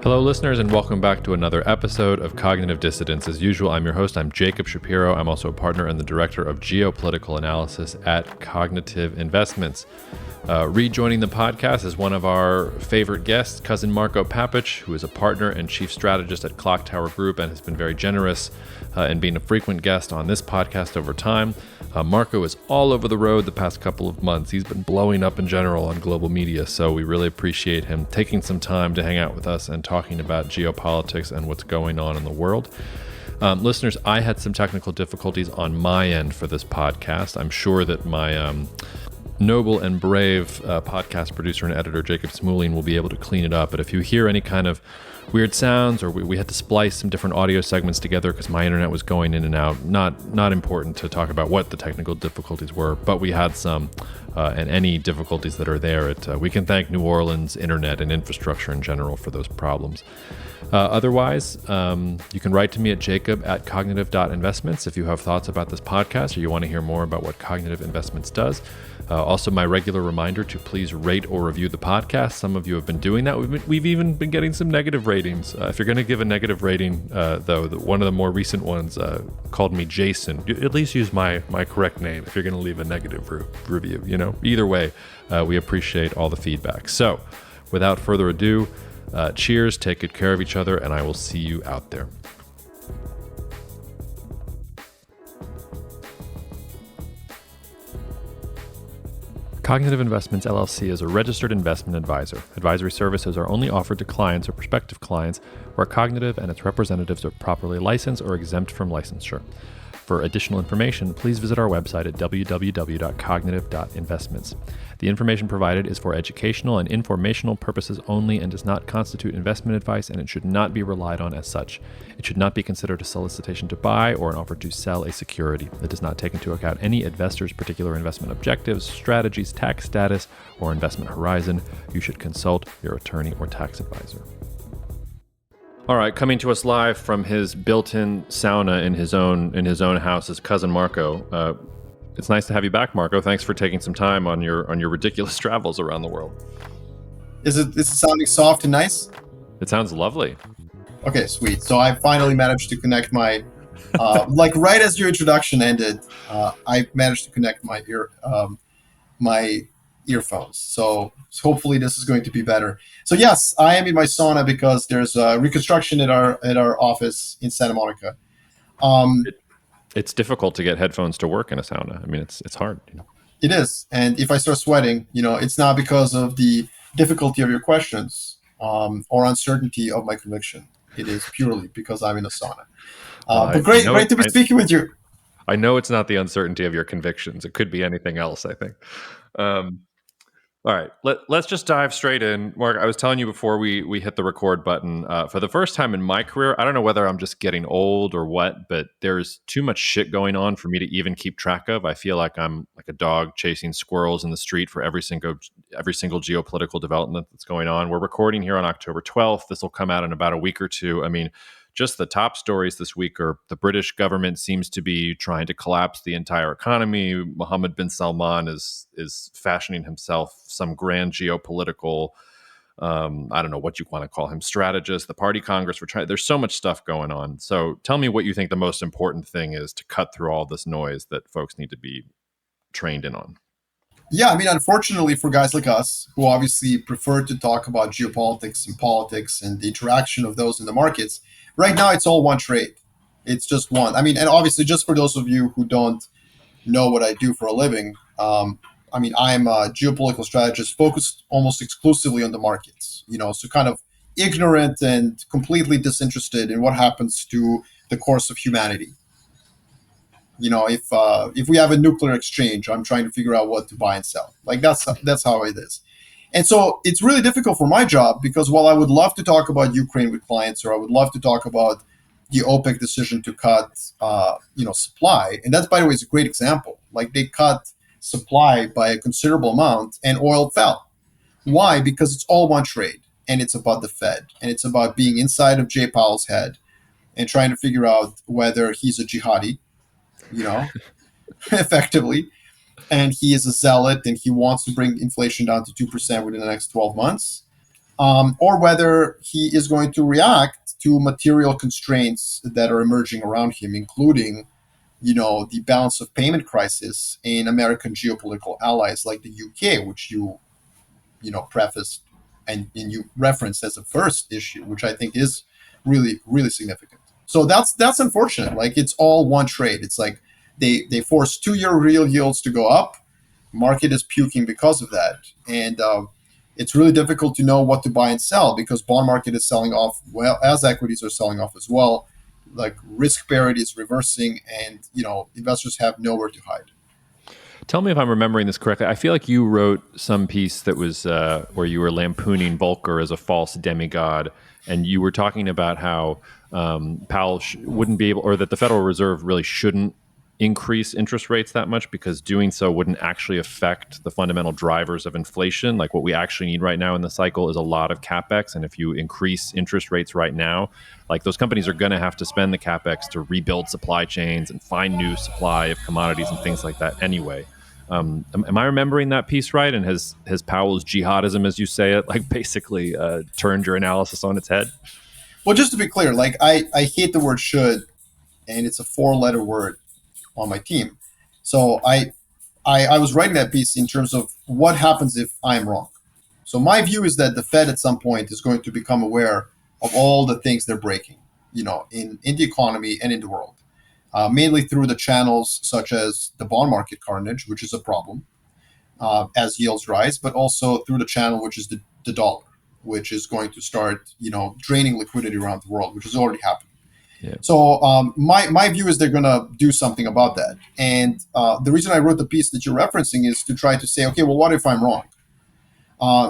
Hello, listeners, and welcome back to another episode of Cognitive Dissidents. As usual, I'm your host. I'm Jacob Shapiro. I'm also a partner and the director of geopolitical analysis at Cognitive Investments. Rejoining the podcast is one of our favorite guests, cousin Marko Papic, who is a partner and chief strategist at Clock Tower Group and has been very generous in being a frequent guest on this podcast over time. Marko is all over the road the past couple of months. He's been blowing up in general on global media, so we really appreciate him taking some time to hang out with us and talking about geopolitics and what's going on in the world. Listeners, I had some technical difficulties on my end for this podcast. I'm sure that my noble and brave podcast producer and editor, Jacob Smoolin, will be able to clean it up. But if you hear any kind of weird sounds, or we had to splice some different audio segments together because my internet was going in and out, not important to talk about what the technical difficulties were, but we had some, and any difficulties that are there, we can thank New Orleans internet and infrastructure in general for those problems. Otherwise, you can write to me at jacob@cognitive.investments if you have thoughts about this podcast or you want to hear more about what Cognitive Investments does. Also, my regular reminder to please rate or review the podcast. Some of you have been doing that. We've even been getting some negative ratings. If you're going to give a negative rating, though, one of the more recent ones called me Jason. At least use my correct name if you're going to leave a negative review. Either way, we appreciate all the feedback. So, without further ado, cheers, take good care of each other, and I will see you out there. Cognitive Investments, LLC is a registered investment advisor. Advisory services are only offered to clients or prospective clients where Cognitive and its representatives are properly licensed or exempt from licensure. For additional information, please visit our website at www.cognitive.investments. The information provided is for educational and informational purposes only and does not constitute investment advice, and it should not be relied on as such. It should not be considered a solicitation to buy or an offer to sell a security. It does not take into account any investor's particular investment objectives, strategies, tax status, or investment horizon. You should consult your attorney or tax advisor. All right, coming to us live from his built-in sauna in his own house is cousin Marko. It's nice to have you back, Marko. Thanks for taking some time on your ridiculous travels around the world. Is it sounding soft and nice? It sounds lovely. Okay, sweet. So I finally managed to connect my, right as your introduction ended, I managed to connect my earphones. So hopefully this is going to be better. So yes, I am in my sauna because there's reconstruction at our office in Santa Monica. It's difficult to get headphones to work in a sauna. I mean, it's hard. It is, and if I start sweating, it's not because of the difficulty of your questions or uncertainty of my conviction. It is purely because I'm in a sauna. But great to be speaking with you. I know it's not the uncertainty of your convictions. It could be anything else, I think. All right, let's just dive straight in. Mark, I was telling you before we hit the record button, for the first time in my career, I don't know whether I'm just getting old or what, but there's too much shit going on for me to even keep track of. I feel like I'm like a dog chasing squirrels in the street for every single geopolitical development that's going on. We're recording here on October 12th. This will come out in about a week or two. I mean, just the top stories this week are the British government seems to be trying to collapse the entire economy. Mohammed bin Salman is fashioning himself some grand geopolitical, I don't know what you want to call him, strategist. The party Congress, there's so much stuff going on. So tell me what you think the most important thing is to cut through all this noise that folks need to be trained in on. Yeah, I mean, unfortunately for guys like us, who obviously prefer to talk about geopolitics and politics and the interaction of those in the markets, right now it's all one trade. It's just one. I mean, and obviously just for those of you who don't know what I do for a living, I'm a geopolitical strategist focused almost exclusively on the markets, so kind of ignorant and completely disinterested in what happens to the course of humanity. If we have a nuclear exchange, I'm trying to figure out what to buy and sell. Like that's how it is. And so it's really difficult for my job because while I would love to talk about Ukraine with clients, or I would love to talk about the OPEC decision to cut, supply, and that's, by the way, is a great example. Like they cut supply by a considerable amount and oil fell. Why? Because it's all one trade, and it's about the Fed, and it's about being inside of Jay Powell's head and trying to figure out whether he's a jihadi, effectively, and he is a zealot and he wants to bring inflation down to 2% within the next 12 months, or whether he is going to react to material constraints that are emerging around him, including, the balance of payment crisis in American geopolitical allies like the UK, which you prefaced and you referenced as a first issue, which I think is really, really significant. So that's unfortunate. Like, it's all one trade. It's like they force 2-year real yields to go up. Market is puking because of that, and it's really difficult to know what to buy and sell because bond market is selling off well as equities are selling off as well. Like, risk parity is reversing, and investors have nowhere to hide. Tell me if I'm remembering this correctly. I feel like you wrote some piece that was where you were lampooning Volcker as a false demigod, and you were talking about how Powell wouldn't be able, or that the Federal Reserve really shouldn't increase interest rates that much because doing so wouldn't actually affect the fundamental drivers of inflation. Like, what we actually need right now in the cycle is a lot of capex, and if you increase interest rates right now, like, those companies are going to have to spend the capex to rebuild supply chains and find new supply of commodities and things like that anyway. Am I remembering that piece right? And has Powell's jihadism, as you say it, like, basically turned your analysis on its head? Well, just to be clear, like, I hate the word should, and it's a 4-letter word on my team. So I was writing that piece in terms of what happens if I'm wrong. So my view is that the Fed at some point is going to become aware of all the things they're breaking, in the economy and in the world, mainly through the channels such as the bond market carnage, which is a problem as yields rise, but also through the channel which is the dollar, which is going to start, draining liquidity around the world, which has already happened. Yeah. So my view is they're going to do something about that. And the reason I wrote the piece that you're referencing is to try to say, okay, well, what if I'm wrong?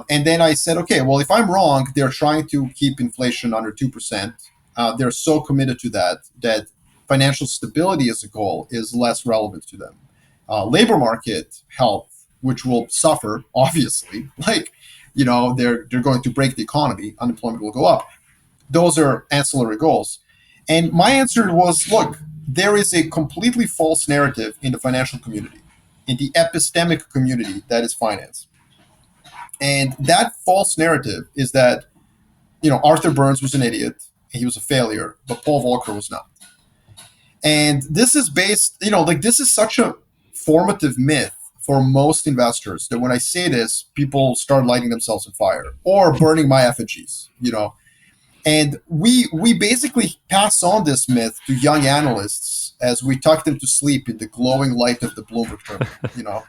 And then I said, okay, well, if I'm wrong, they're trying to keep inflation under 2%. They're so committed to that financial stability as a goal is less relevant to them. Labor market health, which will suffer, obviously, like, they're going to break the economy, unemployment will go up. Those are ancillary goals. And my answer was, look, there is a completely false narrative in the financial community, in the epistemic community that is finance. And that false narrative is that, Arthur Burns was an idiot, he was a failure, but Paul Volcker was not. And this is based, this is such a formative myth for most investors that when I say this, people start lighting themselves on fire or burning my effigies, And we basically pass on this myth to young analysts as we tuck them to sleep in the glowing light of the Bloomberg terminal.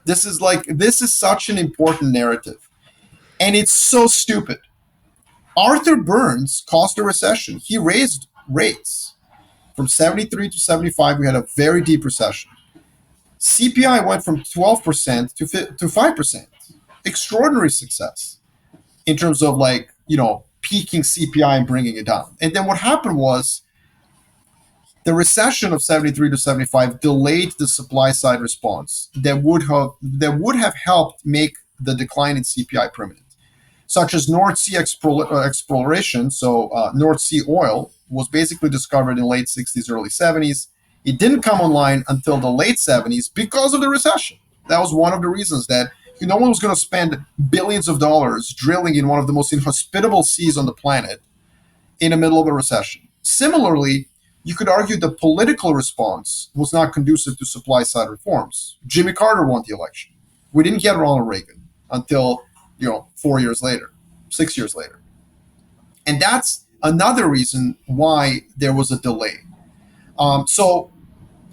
This is such an important narrative, and it's so stupid. Arthur Burns caused a recession. He raised rates from 73 to 75. We had a very deep recession. CPI went from 12% to 5%. Extraordinary success in terms of peaking CPI and bringing it down. And then what happened was the recession of 73 to 75 delayed the supply side response that would have helped make the decline in CPI permanent, such as North Sea exploration. So North Sea oil was basically discovered in late 60s, early 70s. It didn't come online until the late 70s because of the recession. That was one of the reasons that no one was going to spend billions of dollars drilling in one of the most inhospitable seas on the planet in the middle of a recession. Similarly, you could argue the political response was not conducive to supply side reforms. Jimmy Carter won the election. We didn't get Ronald Reagan until 4 years later, 6 years later. And that's another reason why there was a delay. So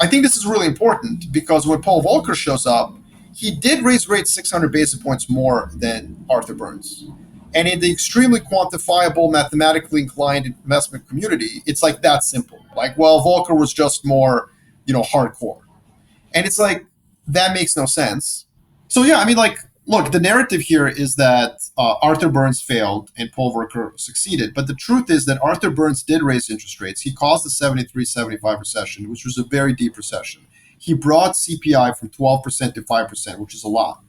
I think this is really important because when Paul Volcker shows up, he did raise rates 600 basis points more than Arthur Burns. And in the extremely quantifiable, mathematically inclined investment community, it's like that simple. Like, well, Volcker was just more, hardcore. And it's like, that makes no sense. So yeah, look, the narrative here is that Arthur Burns failed and Paul Volcker succeeded. But the truth is that Arthur Burns did raise interest rates. He caused the 73-75 recession, which was a very deep recession. He brought CPI from 12% to 5%, which is a lot.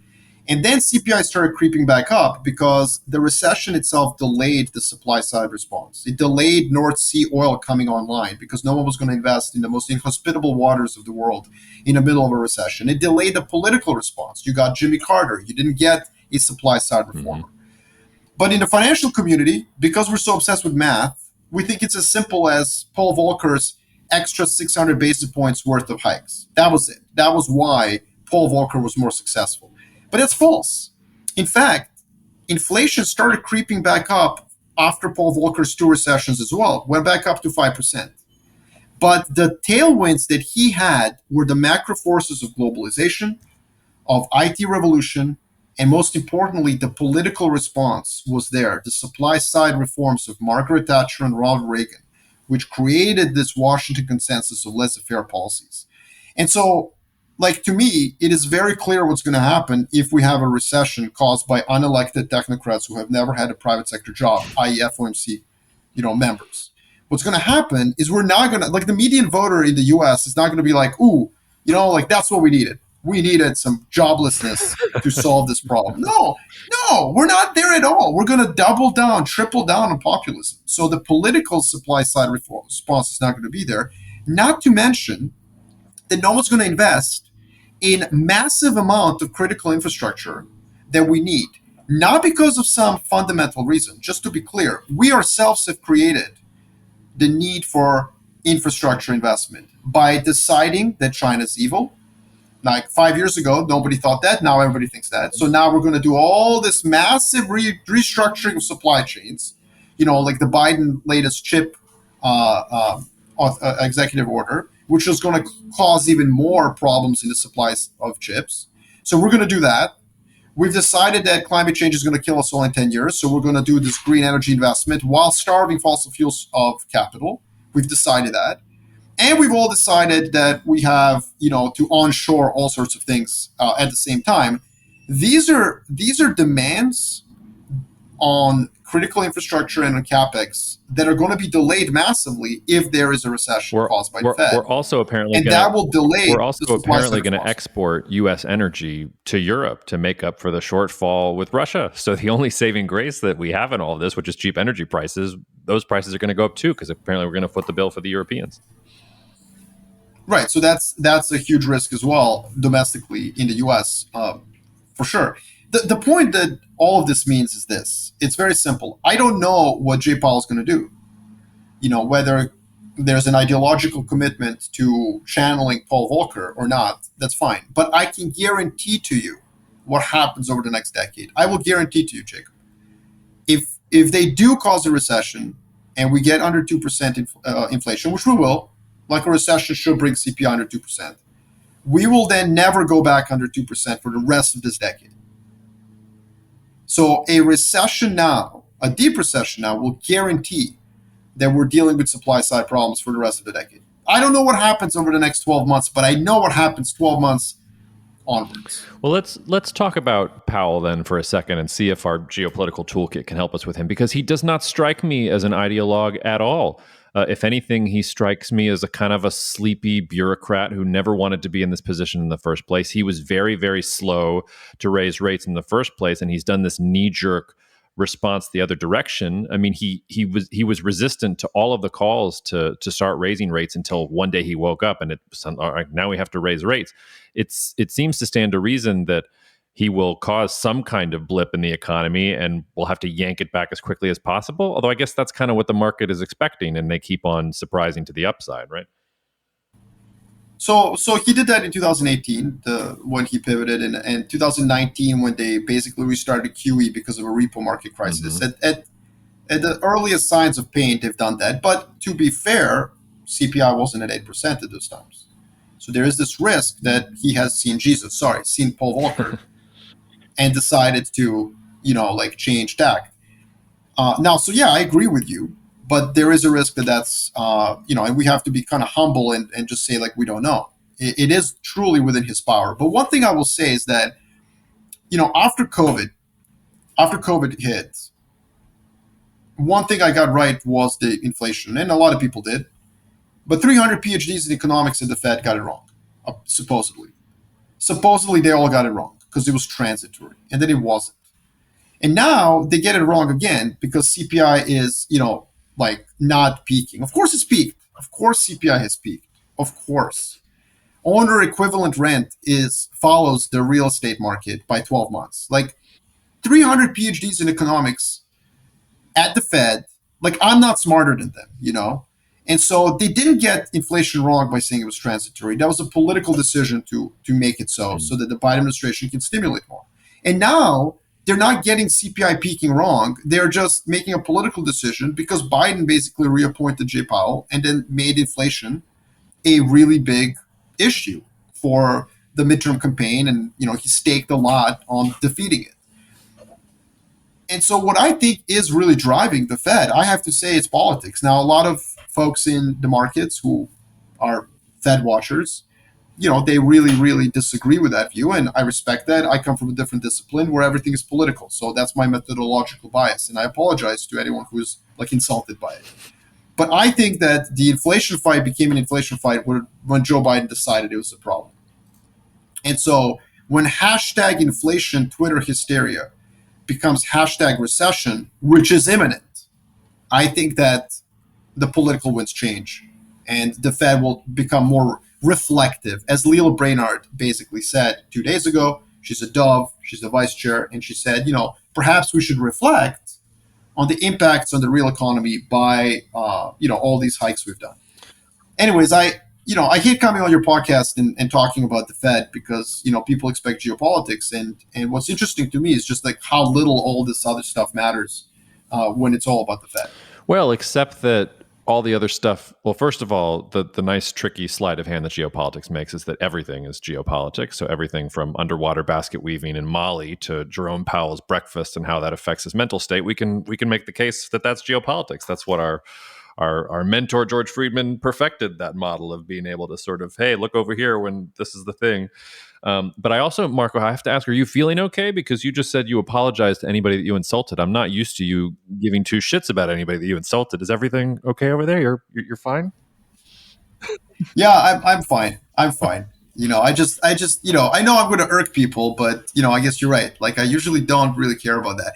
And then CPI started creeping back up because the recession itself delayed the supply side response. It delayed North Sea oil coming online because no one was going to invest in the most inhospitable waters of the world in the middle of a recession. It delayed the political response. You got Jimmy Carter. You didn't get a supply side reformer. But in the financial community, because we're so obsessed with math, we think it's as simple as Paul Volcker's extra 600 basis points worth of hikes. That was it. That was why Paul Volcker was more successful. But it's false. In fact, inflation started creeping back up after Paul Volcker's two recessions as well, went back up to 5%. But the tailwinds that he had were the macro forces of globalization, of IT revolution, and most importantly, the political response was there. The supply side reforms of Margaret Thatcher and Ronald Reagan, which created this Washington consensus of laissez-faire policies. And so, like, to me, it is very clear what's going to happen if we have a recession caused by unelected technocrats who have never had a private sector job, i.e. FOMC, members. What's going to happen is we're not going to, like, the median voter in the US is not going to be like, ooh, like, that's what we needed. We needed some joblessness to solve this problem. No, we're not there at all. We're going to double down, triple down on populism. So the political supply side response is not going to be there. Not to mention that no one's going to invest in massive amount of critical infrastructure that we need. Not because of some fundamental reason. Just to be clear, we ourselves have created the need for infrastructure investment by deciding that China's evil. Like 5 years ago, nobody thought that. Now everybody thinks that. So now we're going to do all this massive restructuring of supply chains, like the Biden latest chip executive order, which is going to cause even more problems in the supplies of chips. So we're going to do that. We've decided that climate change is going to kill us all in 10 years. So we're going to do this green energy investment while starving fossil fuels of capital. We've decided that. And we've all decided that we have, to onshore all sorts of things at the same time. These are demands on critical infrastructure and on capex that are going to be delayed massively if there is a recession caused by the Fed. We're also apparently that will delay. We're also apparently going to export U.S. energy to Europe to make up for the shortfall with Russia. So the only saving grace that we have in all of this, which is cheap energy prices, those prices are going to go up too, because apparently we're going to foot the bill for the Europeans. Right. So that's a huge risk as well domestically in the U.S. For sure. The point that all of this means is this. It's very simple. I don't know what Jay Powell is going to do. Whether there's an ideological commitment to channeling Paul Volcker or not, that's fine. But I can guarantee to you what happens over the next decade. I will guarantee to you, Jacob. If they do cause a recession and we get under 2% inflation, which we will, like a recession should bring CPI under 2%, we will then never go back under 2% for the rest of this decade. So a recession now, a deep recession now, will guarantee that we're dealing with supply side problems for the rest of the decade. I don't know what happens over the next 12 months, but I know what happens 12 months onwards. Well, let's talk about Powell then for a second and see if our geopolitical toolkit can help us with him, because he does not strike me as an ideologue at all. If anything, he strikes me as a kind of a sleepy bureaucrat who never wanted to be in this position in the first place. He was very, very slow to raise rates in the first place, and he's done this knee-jerk response the other direction. I mean, he was resistant to all of the calls to start raising rates until one day he woke up and it's all right, now we have to raise rates. It seems to stand to reason that he will cause some kind of blip in the economy and we'll have to yank it back as quickly as possible. Although I guess that's kind of what the market is expecting, and they keep on surprising to the upside, right? So he did that in 2018 when he pivoted, and 2019 when they basically restarted QE because of a repo market crisis. Mm-hmm. At the earliest signs of pain, they've done that. But to be fair, CPI wasn't at 8% at those times. So there is this risk that he has seen Paul Volcker, and decided to, change tack. Now, so yeah, I agree with you, but there is a risk that's, and we have to be kind of humble and just say, like, we don't know. It is truly within his power. But one thing I will say is that, after COVID hit, one thing I got right was the inflation, and a lot of people did. But 300 PhDs in economics at the Fed got it wrong, supposedly. Supposedly, they all got it wrong because it was transitory, and then it wasn't. And now they get it wrong again because CPI is, not peaking. Of course it's peaked. Of course CPI has peaked. Of course. Owner equivalent rent follows the real estate market by 12 months. Like 300 PhDs in economics at the Fed, like I'm not smarter than them, you know? And so they didn't get inflation wrong by saying it was transitory. That was a political decision to make it so that the Biden administration can stimulate more. And now they're not getting CPI peaking wrong. They're just making a political decision because Biden basically reappointed Jay Powell and then made inflation a really big issue for the midterm campaign. And, you know, he staked a lot on defeating it. And so what I think is really driving the Fed, I have to say it's politics. Now, a lot of folks in the markets who are Fed watchers, you know, they really, really disagree with that view. And I respect that. I come from a different discipline where everything is political. So that's my methodological bias. And I apologize to anyone who's like insulted by it. But I think that the inflation fight became an inflation fight when Joe Biden decided it was a problem. And so when hashtag inflation Twitter hysteria becomes hashtag recession, which is imminent, I think that the political winds change and the Fed will become more reflective. As Leila Brainard basically said 2 days ago, she's a dove, she's the vice chair, and she said, you know, perhaps we should reflect on the impacts on the real economy by, you know, all these hikes we've done. Anyways, I hate coming on your podcast and talking about the Fed because, you know, people expect geopolitics. And what's interesting to me is just like how little all this other stuff matters when it's all about the Fed. Well, except that all the other stuff, well, first of all, the nice tricky sleight of hand that geopolitics makes is that everything is geopolitics. So everything from underwater basket weaving in Mali to Jerome Powell's breakfast and how that affects his mental state, we can make the case that that's geopolitics. That's what our mentor, George Friedman, perfected that model of being able to sort of, hey, look over here when this is the thing. But I also, Marko, I have to ask, are you feeling okay? Because you just said you apologized to anybody that you insulted. I'm not used to you giving two shits about anybody that you insulted. Is everything okay over there? You're fine? Yeah, I'm fine. I'm fine. You know, I just, you know, I know I'm going to irk people, but, you know, I guess you're right. Like, I usually don't really care about that.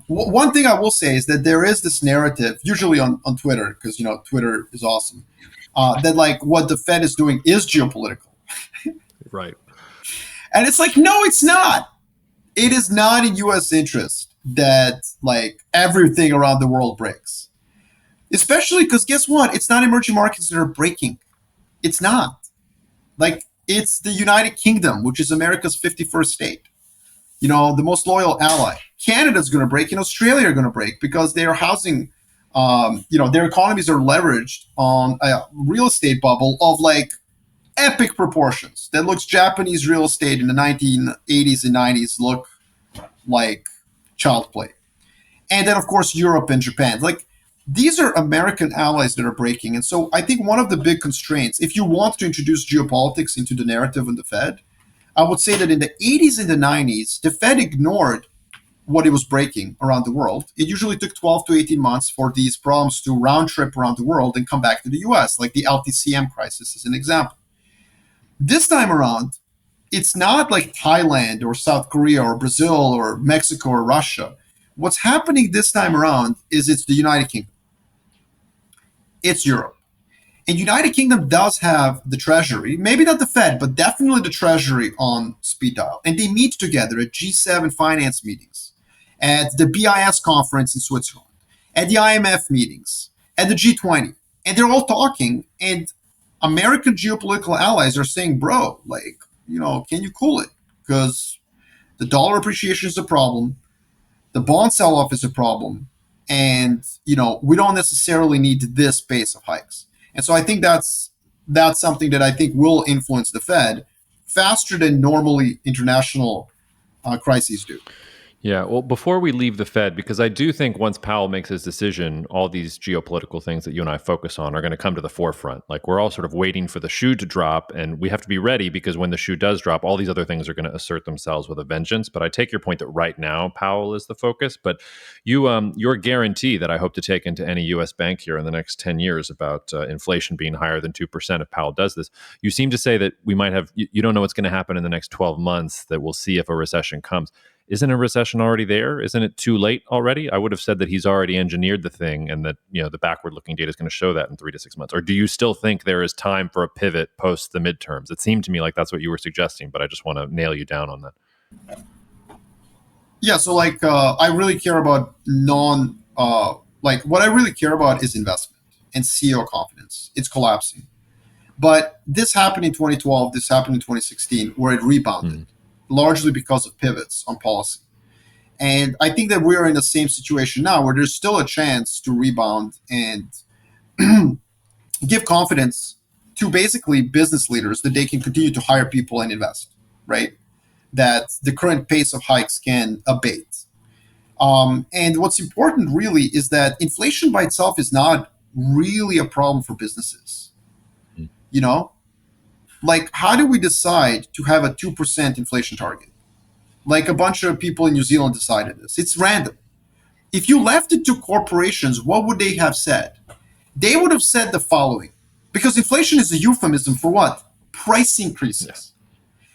One thing I will say is that there is this narrative, usually on Twitter, because, you know, Twitter is awesome, that like what the Fed is doing is geopolitical. Right. And it's like, no, it's not. It is not in U.S. interest that like everything around the world breaks. Especially because guess what? It's not emerging markets that are breaking. It's not. Like, it's the United Kingdom, which is America's 51st state. You know, the most loyal ally. Canada's going to break and Australia are going to break because their housing, you know, their economies are leveraged on a real estate bubble of like epic proportions that looks Japanese real estate in the 1980s and 90s look like child play. And then, of course, Europe and Japan. Like, these are American allies that are breaking. And so I think one of the big constraints, if you want to introduce geopolitics into the narrative in the Fed, I would say that in the 80s and the 90s, the Fed ignored what it was breaking around the world. It usually took 12 to 18 months for these problems to round trip around the world and come back to the US, like the LTCM crisis is an example. This time around, it's not like Thailand or South Korea or Brazil or Mexico or Russia. What's happening this time around is it's the United Kingdom. It's Europe. And United Kingdom does have the Treasury, maybe not the Fed, but definitely the Treasury on speed dial. And they meet together at G7 finance meetings, at the BIS conference in Switzerland, at the IMF meetings, at the G20. And they're all talking, and American geopolitical allies are saying, bro, like, you know, can you cool it? Because the dollar appreciation is a problem. The bond sell-off is a problem. And, you know, we don't necessarily need this pace of hikes. And so I think that's something that I think will influence the Fed faster than normally international crises do. Yeah, well, before we leave the Fed, because I do think once Powell makes his decision, all these geopolitical things that you and I focus on are going to come to the forefront. Like, we're all sort of waiting for the shoe to drop, and we have to be ready because when the shoe does drop, all these other things are going to assert themselves with a vengeance. But I take your point that right now Powell is the focus. But your guarantee that I hope to take into any U.S. bank here in the next 10 years about inflation being higher than 2% if Powell does this, you seem to say that we might have, you don't know what's going to happen in the next 12 months, that we'll see if a recession comes. Isn't a recession already there? Isn't it too late already? I would have said that he's already engineered the thing and that, you know, the backward-looking data is going to show that in 3 to 6 months. Or do you still think there is time for a pivot post the midterms? It seemed to me like that's what you were suggesting, but I just want to nail you down on that. Yeah, so like I really care about like what I really care about is investment and CEO confidence. It's collapsing. But this happened in 2012, this happened in 2016, where it rebounded, largely because of pivots on policy. And I think that we're in the same situation now where there's still a chance to rebound and give confidence to basically business leaders that they can continue to hire people and invest, right? That the current pace of hikes can abate. And what's important really is that inflation by itself is not really a problem for businesses. You know, like how do we decide to have a 2% inflation target? Like a bunch of people in New Zealand decided this. It's random. If you left it to corporations, what would they have said? They would have said the following, because inflation is a euphemism for what? Price increases. Yes.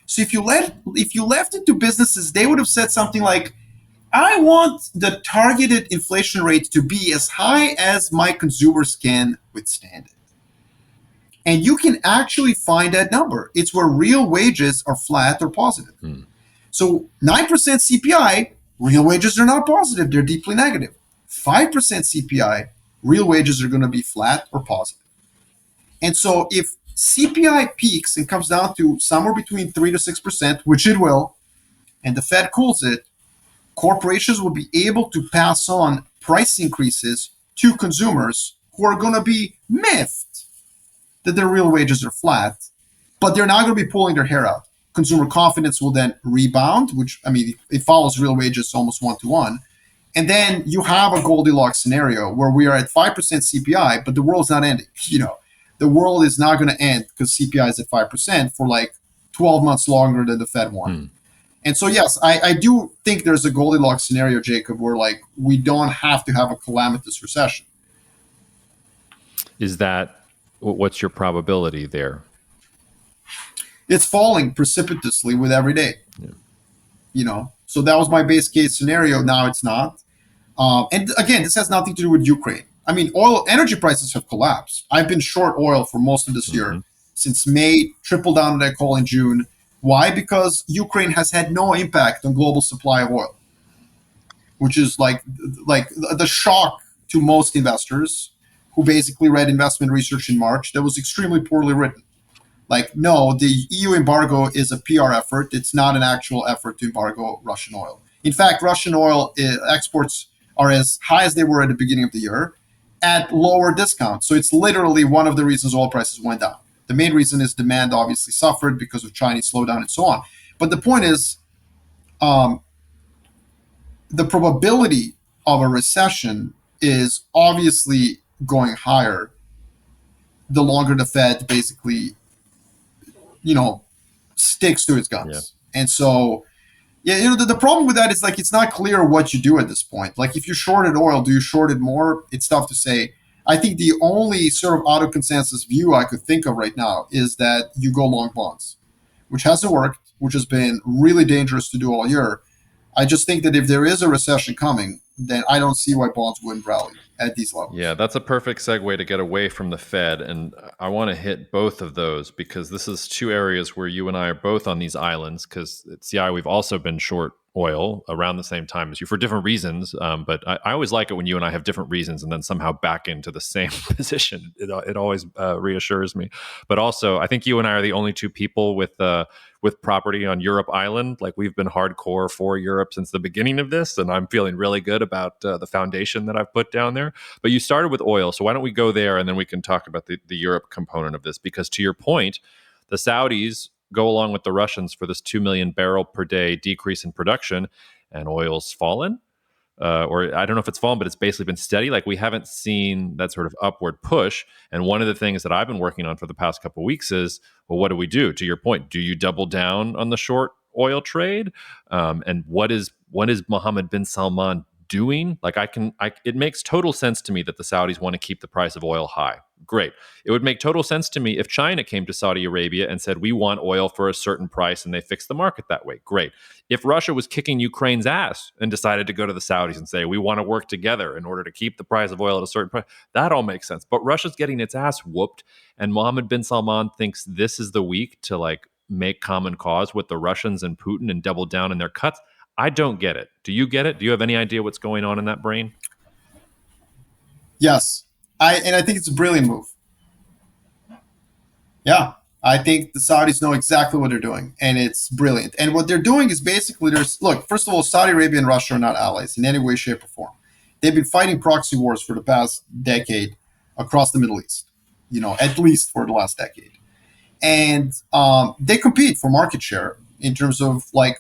So if you left it to businesses, they would have said something like, I want the targeted inflation rate to be as high as my consumers can withstand it. And you can actually find that number. It's where real wages are flat or positive. So 9% CPI, real wages are not positive, they're deeply negative. 5% CPI, real wages are going to be flat or positive. And so if CPI peaks and comes down to somewhere between 3 to 6%, which it will, and the Fed cools it, corporations will be able to pass on price increases to consumers who are going to be miffed that their real wages are flat, but they're not going to be pulling their hair out. Consumer confidence will then rebound, which, I mean, it follows real wages almost one-to-one. And then you have a Goldilocks scenario where we are at 5% CPI, but the world's not ending. You know, the world is not going to end because CPI is at 5% for like 12 months longer than the Fed wanted. And so, yes, I do think there's a Goldilocks scenario, Jacob, where like we don't have to have a calamitous recession. Is that, what's your probability there? It's falling precipitously with every day. You know, so that was my base case scenario. Now it's not. And again, this has nothing to do with Ukraine. I mean, energy prices have collapsed. I've been short oil for most of this year since May, tripled down on that call in June. Why? Because Ukraine has had no impact on global supply of oil, which is like the shock to most investors who basically read investment research in March that was extremely poorly written. Like, no, the EU embargo is a PR effort. It's not an actual effort to embargo Russian oil. In fact, Russian oil exports are as high as they were at the beginning of the year at lower discounts. So it's literally one of the reasons oil prices went down. The main reason is demand obviously suffered because of Chinese slowdown and so on. But the point is, the probability of a recession is obviously going higher the longer the Fed basically, you know, sticks to its guns. And so, yeah, you know, the problem with that is like it's not clear what you do at this point. Like if you shorted oil, do you short it more? It's tough to say. I think the only sort of out of consensus view I could think of right now is that you go long bonds, which hasn't worked, which has been really dangerous to do all year. I just think that if there is a recession coming, then I don't see why bonds wouldn't rally at these levels. Yeah, that's a perfect segue to get away from the Fed. And I want to hit both of those because this is two areas where you and I are both on these islands because at CI, we've also been short oil around the same time as you for different reasons. But I always like it when you and I have different reasons and then somehow back into the same position. It always reassures me. But also, I think you and I are the only two people with property on Europe Island. Like we've been hardcore for Europe since the beginning of this, and I'm feeling really good about the foundation that I've put down there. But you started with oil, so why don't we go there and then we can talk about the Europe component of this? Because to your point, the Saudis go along with the Russians for this 2 million barrel per day decrease in production, and oil's fallen. Or I don't know if it's fallen, but it's basically been steady. Like we haven't seen that sort of upward push. And one of the things that I've been working on for the past couple of weeks is, well, what do we do? To your point, do you double down on the short oil trade? And what is Mohammed bin Salman doing? Like it makes total sense to me that the Saudis want to keep the price of oil high. Great. It would make total sense to me if China came to Saudi Arabia and said, we want oil for a certain price and they fix the market that way. Great. If Russia was kicking Ukraine's ass and decided to go to the Saudis and say, we want to work together in order to keep the price of oil at a certain price, that all makes sense. But Russia's getting its ass whooped and Mohammed bin Salman thinks this is the week to like make common cause with the Russians and Putin and double down in their cuts. I don't get it. Do you get it? Do you have any idea what's going on in that brain? Yes, I think it's a brilliant move. Yeah, I think the Saudis know exactly what they're doing, and it's brilliant. And what they're doing is basically there's look. First of all, Saudi Arabia and Russia are not allies in any way, shape, or form. They've been fighting proxy wars for the past decade across the Middle East. At least for the last decade, and they compete for market share in terms of like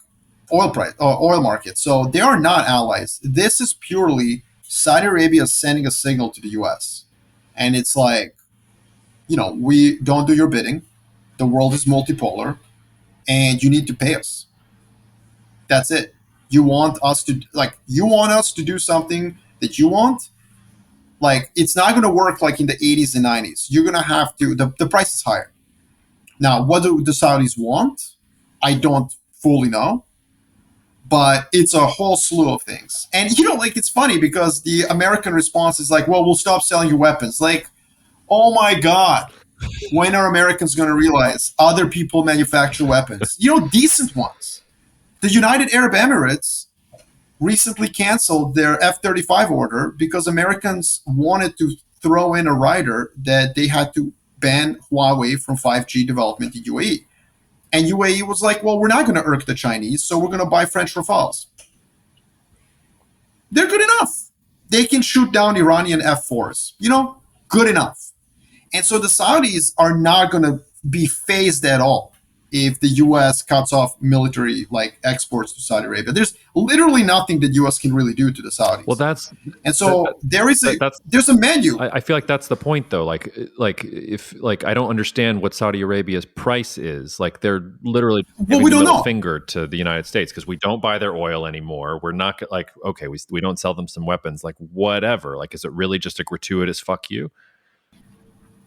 oil market. So they are not allies. This is purely Saudi Arabia sending a signal to the U.S. And it's like, we don't do your bidding. The world is multipolar, and you need to pay us. That's it. You want us to do something that you want. Like, it's not going to work like in the 80s and 90s. You're going to have to. The price is higher. Now, what do the Saudis want? I don't fully know, but it's a whole slew of things. And it's funny because the American response is like, "Well, we'll stop selling you weapons." Like, oh my God, when are Americans going to realize other people manufacture weapons? Decent ones. The United Arab Emirates recently canceled their F-35 order because Americans wanted to throw in a rider that they had to ban Huawei from 5G development in UAE. And UAE was like, well, we're not going to irk the Chinese, so we're going to buy French Rafales. They're good enough. They can shoot down Iranian F-4s. Good enough. And so the Saudis are not going to be phased at all if the U.S. cuts off military exports to Saudi Arabia. There's literally nothing that U.S. can really do to the Saudis. Well, there's a menu. I feel like that's the point, though. If I don't understand what Saudi Arabia's price is. Like, they're literally giving the middle finger to the United States because we don't buy their oil anymore. We're not okay. We don't sell them some weapons. Like, whatever. Like, is it really just a gratuitous fuck you?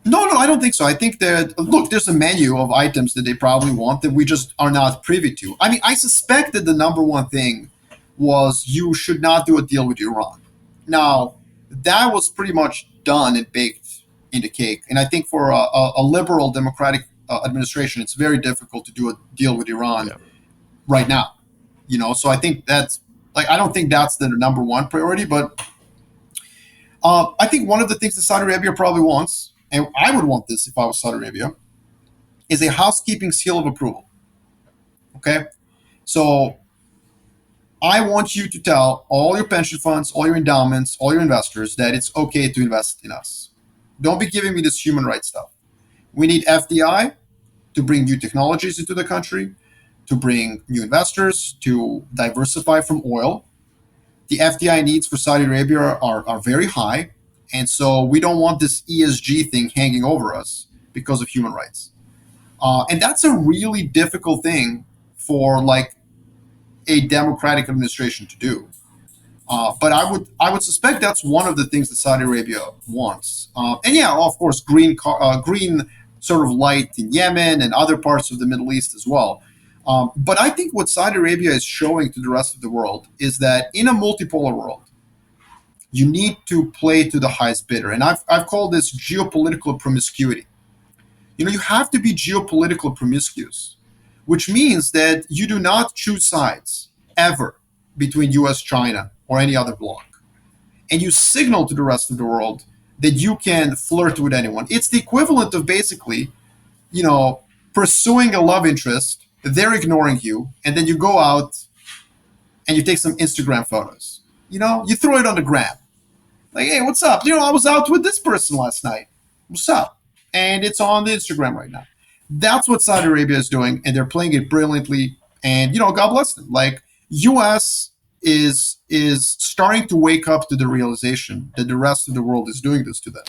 No, I don't think so. I think that, look, there's a menu of items that they probably want that we just are not privy to. I mean, I suspect that the number one thing was you should not do a deal with Iran. Now, that was pretty much done and baked in the cake. And I think for a liberal democratic administration, it's very difficult to do a deal with Iran right now. So I think that's, I don't think that's the number one priority. But I think one of the things that Saudi Arabia probably wants, and I would want this if I was Saudi Arabia, is a housekeeping seal of approval. Okay? So I want you to tell all your pension funds, all your endowments, all your investors that it's okay to invest in us. Don't be giving me this human rights stuff. We need FDI to bring new technologies into the country, to bring new investors, to diversify from oil. The FDI needs for Saudi Arabia are very high. And so we don't want this ESG thing hanging over us because of human rights. And that's a really difficult thing for a democratic administration to do. But I would suspect that's one of the things that Saudi Arabia wants. And yeah, of course, green sort of light in Yemen and other parts of the Middle East as well. But I think what Saudi Arabia is showing to the rest of the world is that in a multipolar world, you need to play to the highest bidder. And I've called this geopolitical promiscuity. You have to be geopolitical promiscuous, which means that you do not choose sides ever between US, China, or any other bloc. And you signal to the rest of the world that you can flirt with anyone. It's the equivalent of basically, pursuing a love interest, they're ignoring you, and then you go out and you take some Instagram photos. You throw it on the gram. Like, hey, what's up? I was out with this person last night. What's up? And it's on the Instagram right now. That's what Saudi Arabia is doing, and they're playing it brilliantly. And, God bless them. U.S. is starting to wake up to the realization that the rest of the world is doing this to them.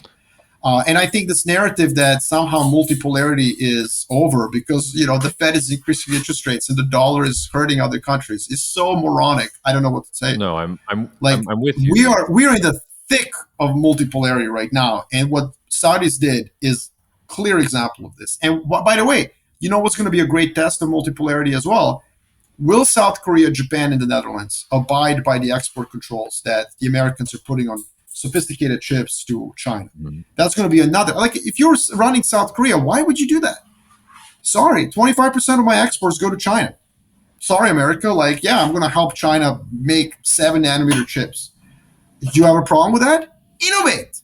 And I think this narrative that somehow multipolarity is over because, the Fed is increasing interest rates and the dollar is hurting other countries is so moronic. I don't know what to say. No, I'm with you. We are in the thick of multipolarity right now. And what Saudis did is clear example of this. And by the way, what's going to be a great test of multipolarity as well? Will South Korea, Japan, and the Netherlands abide by the export controls that the Americans are putting on sophisticated chips to China? Mm-hmm. That's going to be another. If you're running South Korea, why would you do that? Sorry, 25% of my exports go to China. Sorry, America. I'm going to help China make 7 nanometer chips. Do you have a problem with that? innovate.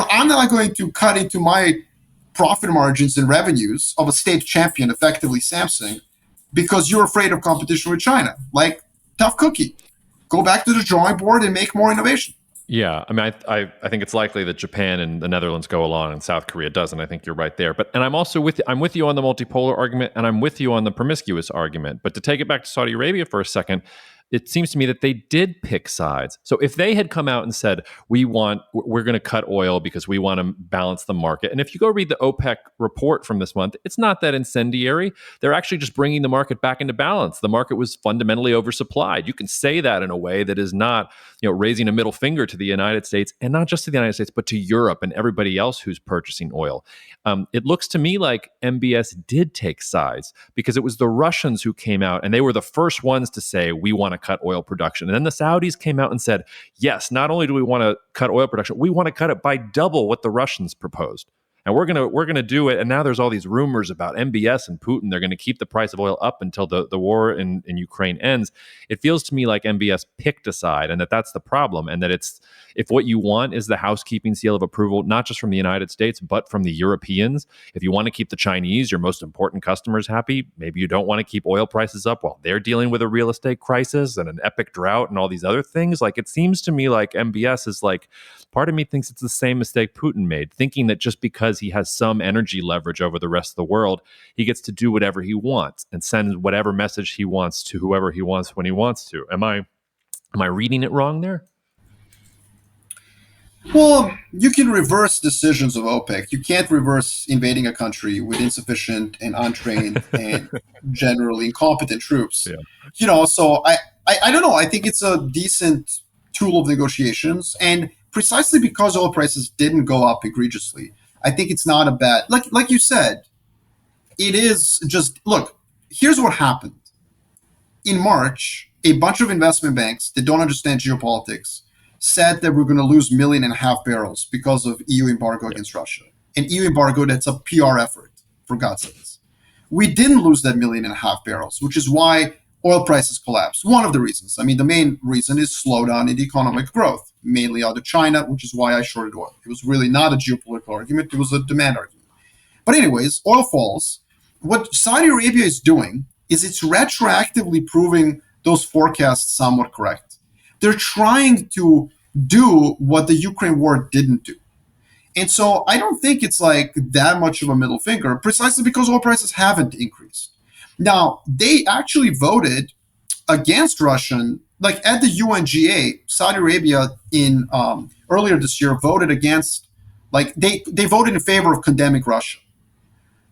I'm not going to cut into my profit margins and revenues of a state champion, effectively Samsung, because you're afraid of competition with China. Like, tough cookie. Go back to the drawing board and make more innovation. Yeah, I mean, I think it's likely that Japan and the Netherlands go along, and South Korea doesn't. I think you're right there. And I'm also with you on the multipolar argument, and I'm with you on the promiscuous argument. But to take it back to Saudi Arabia for a second, it seems to me that they did pick sides. So if they had come out and said, we're going to cut oil because we want to balance the market. And if you go read the OPEC report from this month, it's not that incendiary. They're actually just bringing the market back into balance. The market was fundamentally oversupplied. You can say that in a way that is not, raising a middle finger to the United States, and not just to the United States, but to Europe and everybody else who's purchasing oil. It looks to me like MBS did take sides, because it was the Russians who came out and they were the first ones to say, we want to cut oil production. And then the Saudis came out and said, yes, not only do we want to cut oil production, we want to cut it by double what the Russians proposed. And we're gonna do it. And now there's all these rumors about MBS and Putin. They're going to keep the price of oil up until the war in Ukraine ends. It feels to me like MBS picked a side, and that's the problem. And that if what you want is the housekeeping seal of approval, not just from the United States, but from the Europeans, if you want to keep the Chinese, your most important customers, happy, maybe you don't want to keep oil prices up while they're dealing with a real estate crisis and an epic drought and all these other things. Like, it seems to me like MBS is like, part of me thinks it's the same mistake Putin made, thinking that just because he has some energy leverage over the rest of the world, he gets to do whatever he wants and send whatever message he wants to whoever he wants when he wants to. Am I reading it wrong there? Well, you can reverse decisions of OPEC. You can't reverse invading a country with insufficient and untrained and generally incompetent troops. Yeah. So I don't know. I think it's a decent tool of negotiations. And precisely because oil prices didn't go up egregiously, I think it's not a bad, like you said, it is just, look, here's what happened. In March, a bunch of investment banks that don't understand geopolitics said that we're going to lose 1.5 million barrels because of EU embargo against Russia. An EU embargo that's a PR effort, for God's sakes. We didn't lose that 1.5 million barrels, which is why oil prices collapsed. One of the reasons. I mean, the main reason is slowdown in economic growth, mainly out of China, which is why I shorted oil. It was really not a geopolitical argument. It was a demand argument. But anyways, oil falls. What Saudi Arabia is doing is it's retroactively proving those forecasts somewhat correct. They're trying to do what the Ukraine war didn't do. And so I don't think it's like that much of a middle finger, precisely because oil prices haven't increased. Now, they actually voted against Russian, like at the UNGA, Saudi Arabia in earlier this year voted against, like they voted in favor of condemning Russia.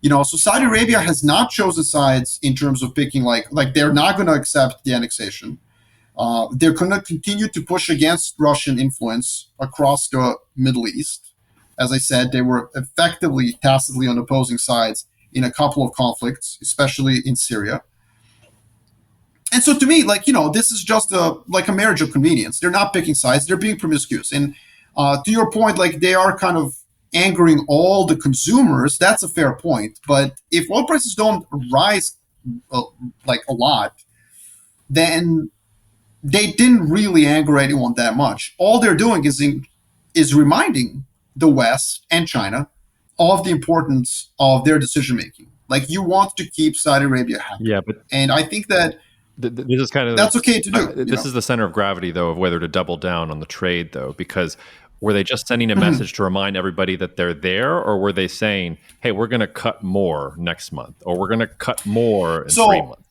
So Saudi Arabia has not chosen sides in terms of picking like they're not going to accept the annexation. They're going to continue to push against Russian influence across the Middle East. As I said, they were effectively tacitly on opposing sides in a couple of conflicts, especially in Syria. And so to me, this is just a marriage of convenience. They're not picking sides. They're being promiscuous. And to your point, they are kind of angering all the consumers. That's a fair point. But if oil prices don't rise a lot, then they didn't really anger anyone that much. All they're doing is reminding the West and China of the importance of their decision making. You want to keep Saudi Arabia happy. Yeah, and I think that this is kind of that's okay to do. This is the center of gravity, though, of whether to double down on the trade, though, because were they just sending a message to remind everybody that they're there, or were they saying, "Hey, we're going to cut more next month, or we're going to cut more in 3 months"?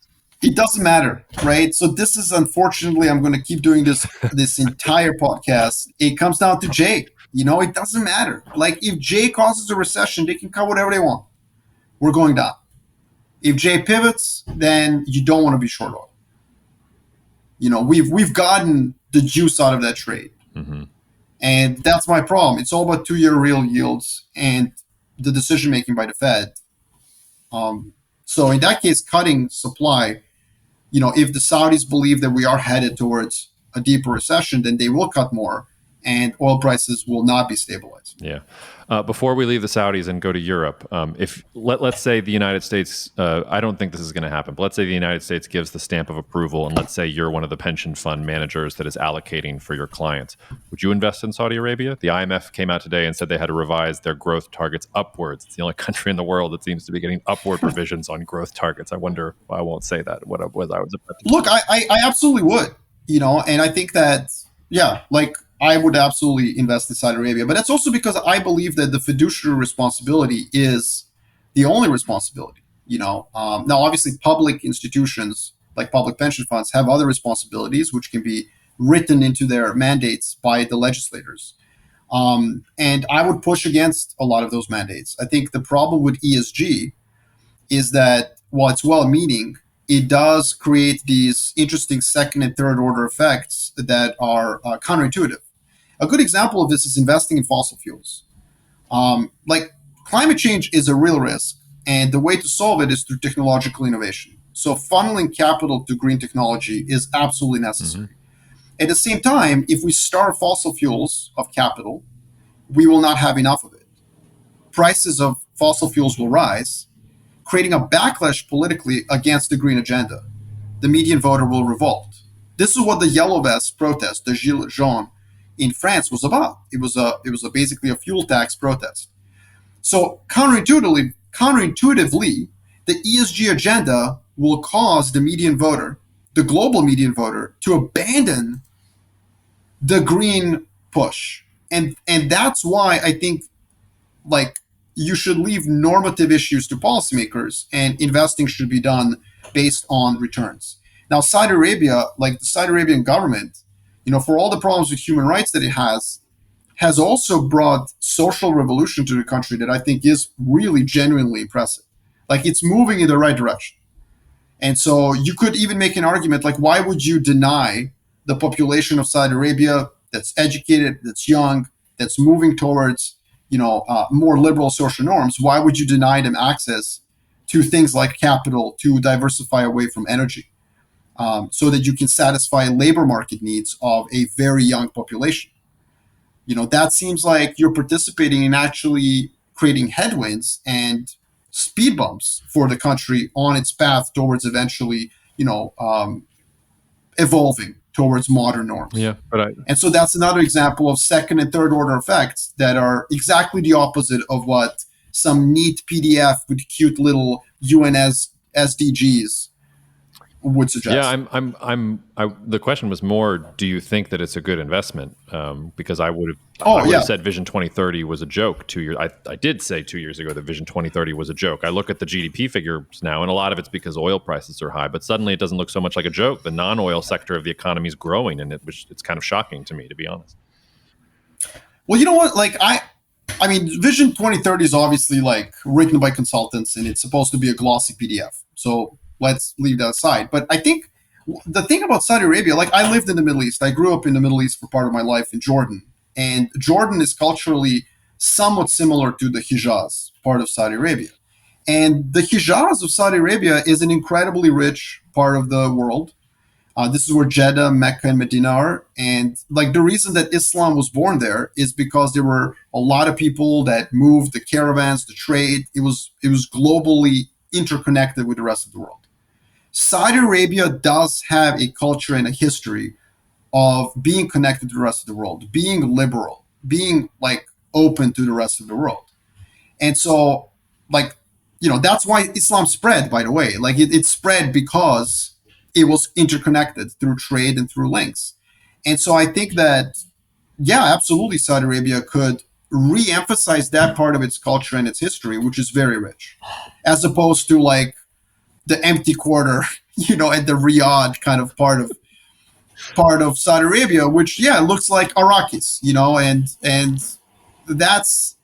It doesn't matter, right? So this is, unfortunately, I'm going to keep doing this entire podcast. It comes down to Jay. It doesn't matter. If Jay causes a recession, they can cut whatever they want. We're going down. If Jay pivots, then you don't want to be short oil. We've gotten the juice out of that trade. Mm-hmm. And that's my problem. It's all about 2-year real yields and the decision making by the Fed. So in that case, cutting supply, if the Saudis believe that we are headed towards a deeper recession, then they will cut more. and oil prices will not be stabilized. Yeah. Before we leave the Saudis and go to Europe, if let's say the United States, I don't think this is going to happen, but let's say the United States gives the stamp of approval, and let's say you're one of the pension fund managers that is allocating for your clients. Would you invest in Saudi Arabia? The IMF came out today and said they had to revise their growth targets upwards. It's the only country in the world that seems to be getting upward revisions on growth targets. I wonder why I won't say that. What I was about to Look, I absolutely would, and I think that, yeah, like, I would absolutely invest in Saudi Arabia. But that's also because I believe that the fiduciary responsibility is the only responsibility. Now, obviously, public institutions like public pension funds have other responsibilities, which can be written into their mandates by the legislators. And I would push against a lot of those mandates. I think the problem with ESG is that while it's well-meaning, it does create these interesting second and third order effects that are counterintuitive. A good example of this is investing in fossil fuels. Like, climate change is a real risk, and the way to solve it is through technological innovation. So funneling capital to green technology is absolutely necessary. At the same time, if we starve fossil fuels of capital, we will not have enough of it. Prices of fossil fuels will rise, creating a backlash politically against the green agenda. The median voter will revolt. This is what the Yellow Vest protest, the Gilets jaunes, in France was about. It was basically a fuel tax protest. So counterintuitively, the ESG agenda will cause the median voter, the global median voter, to abandon the green push. And that's why I think, like, you should leave normative issues to policymakers, and investing should be done based on returns. Now, Saudi Arabia, like the Saudi Arabian government, for all the problems with human rights that it has also brought social revolution to the country that I think is really genuinely impressive. Like, it's moving in the right direction. And so you could even make an argument, like, why would you deny the population of Saudi Arabia that's educated, that's young, that's moving towards, more liberal social norms? Why would you deny them access to things like capital to diversify away from energy? So that you can satisfy labor market needs of a very young population. That seems like you're participating in actually creating headwinds and speed bumps for the country on its path towards eventually, evolving towards modern norms. Yeah, and so that's another example of second and third order effects that are exactly the opposite of what some neat PDF with cute little UN SDGs would suggest. Yeah, the question was more, do you think that it's a good investment? Because I would have said Vision 2030 was a joke 2 years. I did say 2 years ago that Vision 2030 was a joke. I look at the GDP figures now, and a lot of it's because oil prices are high, but suddenly it doesn't look so much like a joke. The non-oil sector of the economy is growing, and it's kind of shocking to me, to be honest. Well, you know what? Like, I mean, Vision 2030 is obviously, like, written by consultants, and it's supposed to be a glossy PDF. So let's leave that aside. But I think the thing about Saudi Arabia, like, I lived in the Middle East. I grew up in the Middle East for part of my life in Jordan. And Jordan is culturally somewhat similar to the Hijaz, part of Saudi Arabia. And the Hijaz of Saudi Arabia is an incredibly rich part of the world. This is where Jeddah, Mecca, and Medina are. And, like, the reason that Islam was born there is because there were a lot of people that moved, the caravans, the trade. It was globally interconnected with the rest of the world. Saudi Arabia does have a culture and a history of being connected to the rest of the world, being liberal, being, like, open to the rest of the world. And so, like, that's why Islam spread, by the way. Like, it spread because it was interconnected through trade and through links. And so I think that, yeah, absolutely, Saudi Arabia could re-emphasize that part of its culture and its history, which is very rich, as opposed to, like, the empty quarter, at the Riyadh kind of part of Saudi Arabia, which, yeah, looks like Iraqis, and that's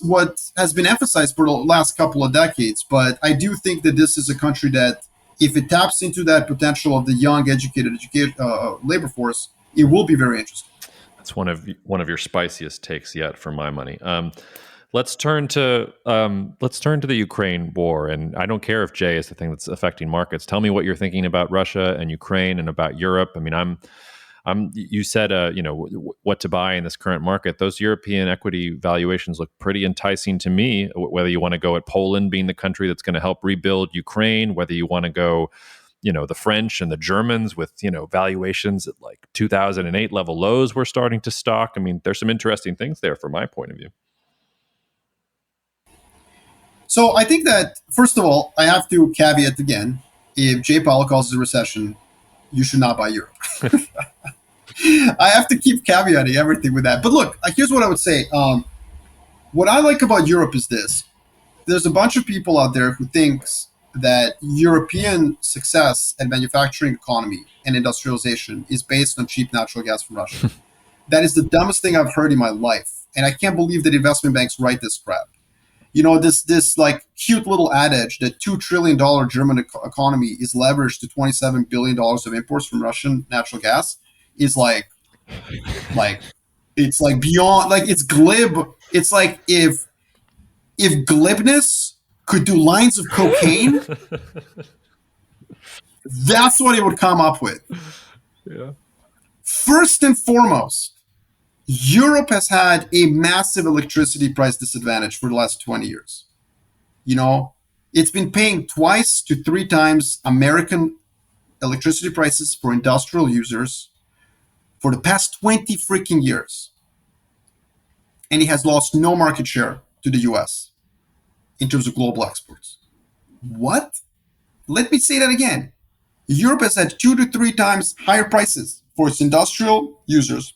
what has been emphasized for the last couple of decades. But I do think that this is a country that, if it taps into that potential of the young, educated labor force, it will be very interesting. That's one of your spiciest takes yet, for my money. Let's turn to the Ukraine war, and I don't care if J is the thing that's affecting markets. Tell me what you're thinking about Russia and Ukraine and about Europe. I mean, You said, what to buy in this current market. Those European equity valuations look pretty enticing to me. Whether you want to go at Poland being the country that's going to help rebuild Ukraine, whether you want to go, the French and the Germans with, valuations at like 2008 level lows we're starting to stock. I mean, there's some interesting things there from my point of view. So I think that, first of all, I have to caveat again, if Jay Powell causes a recession, you should not buy Europe. I have to keep caveating everything with that. But look, here's what I would say. What I like about Europe is this. There's a bunch of people out there who thinks that European success and manufacturing economy and industrialization is based on cheap natural gas from Russia. That is the dumbest thing I've heard in my life. And I can't believe that investment banks write this crap. This like cute little adage that $2 trillion German economy is leveraged to $27 billion of imports from Russian natural gas is like it's like beyond, like it's glib. It's like if glibness could do lines of cocaine, that's what it would come up with. Yeah. First and foremost, Europe has had a massive electricity price disadvantage for the last 20 years. It's been paying 2 to 3 times American electricity prices for industrial users for the past 20 freaking years. And it has lost no market share to the US in terms of global exports. What? Let me say that again. Europe has had 2 to 3 times higher prices for its industrial users,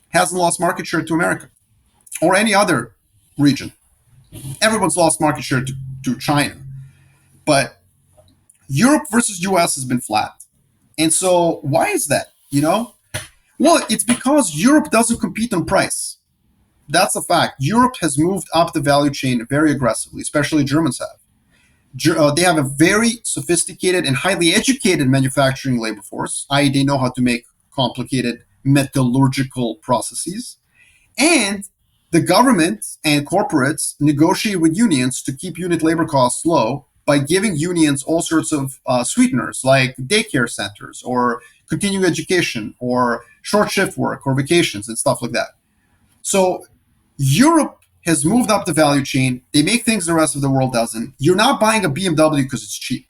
hasn't lost market share to America or any other region. Everyone's lost market share to China. But Europe versus US has been flat. And so why is that? Well, it's because Europe doesn't compete on price. That's a fact. Europe has moved up the value chain very aggressively, especially Germans have. They have a very sophisticated and highly educated manufacturing labor force, i.e. they know how to make complicated metallurgical processes. And the government and corporates negotiate with unions to keep unit labor costs low by giving unions all sorts of sweeteners like daycare centers or continuing education or short shift work or vacations and stuff like that. So Europe has moved up the value chain. They make things the rest of the world doesn't. You're not buying a BMW because it's cheap.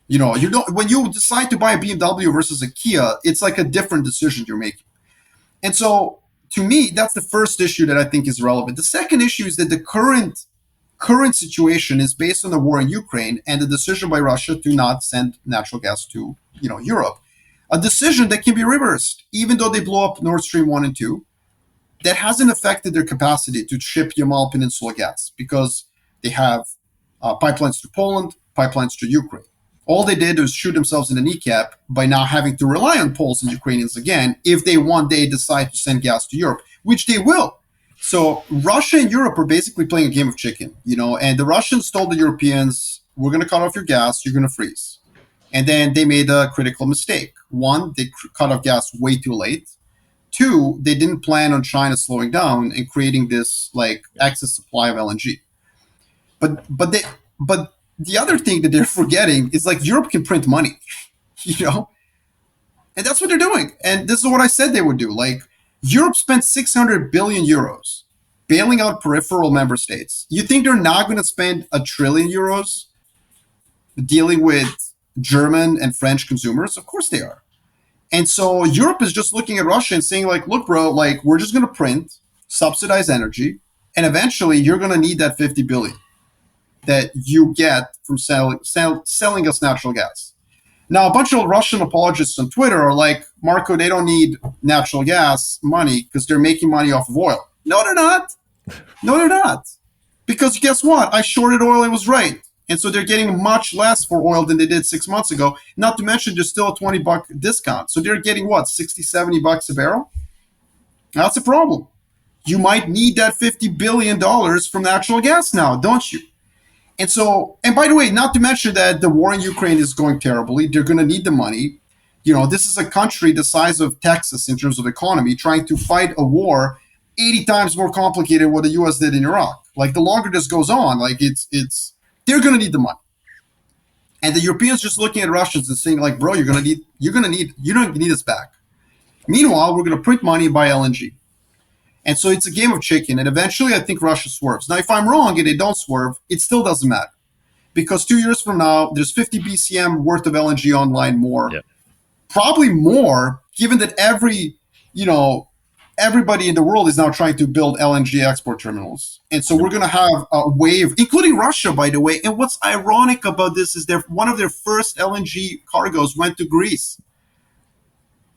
You don't. When you decide to buy a BMW versus a Kia, it's like a different decision you're making. And so, to me, that's the first issue that I think is relevant. The second issue is that the current situation is based on the war in Ukraine and the decision by Russia to not send natural gas to Europe, a decision that can be reversed, even though they blow up Nord Stream 1 and 2. That hasn't affected their capacity to ship Yamal Peninsula gas because they have pipelines to Poland, pipelines to Ukraine. All they did was shoot themselves in the kneecap by now having to rely on Poles and Ukrainians again if they one day decide to send gas to Europe, which they will. So Russia and Europe are basically playing a game of chicken, and the Russians told the Europeans, we're going to cut off your gas, you're going to freeze. And then they made a critical mistake. One, they cut off gas way too late. 2, they didn't plan on China slowing down and creating this excess supply of LNG. But the other thing that they're forgetting is Europe can print money, and that's what they're doing. And this is what I said they would do. Europe spent 600 billion euros bailing out peripheral member states. You think they're not going to spend €1 trillion dealing with German and French consumers? Of course they are. And so Europe is just looking at Russia and saying, look, bro, we're just going to print, subsidize energy, and eventually you're going to need that 50 billion that you get from selling us natural gas. Now, a bunch of Russian apologists on Twitter are like, Marko, they don't need natural gas money because they're making money off of oil. No, they're not. No, they're not. Because guess what? I shorted oil and was right. And so they're getting much less for oil than they did 6 months ago. Not to mention there's still a $20 discount. So they're getting what, 60, $70 a barrel? That's a problem. You might need that $50 billion from natural gas now, don't you? And so, and by the way, not to mention that the war in Ukraine is going terribly. They're going to need the money. This is a country the size of Texas in terms of economy trying to fight a war 80 times more complicated than what the U.S. did in Iraq. The longer this goes on, they're going to need the money. And the Europeans just looking at Russians and saying, bro, you don't need us back. Meanwhile, we're going to print money and buy LNG. And so it's a game of chicken. And eventually, I think Russia swerves. Now, if I'm wrong and they don't swerve, it still doesn't matter. Because 2 years from now, there's 50 BCM worth of LNG online more. Yeah. Probably more, given that everybody in the world is now trying to build LNG export terminals. And so we're going to have a wave, including Russia, by the way. And what's ironic about this is one of their first LNG cargoes went to Greece.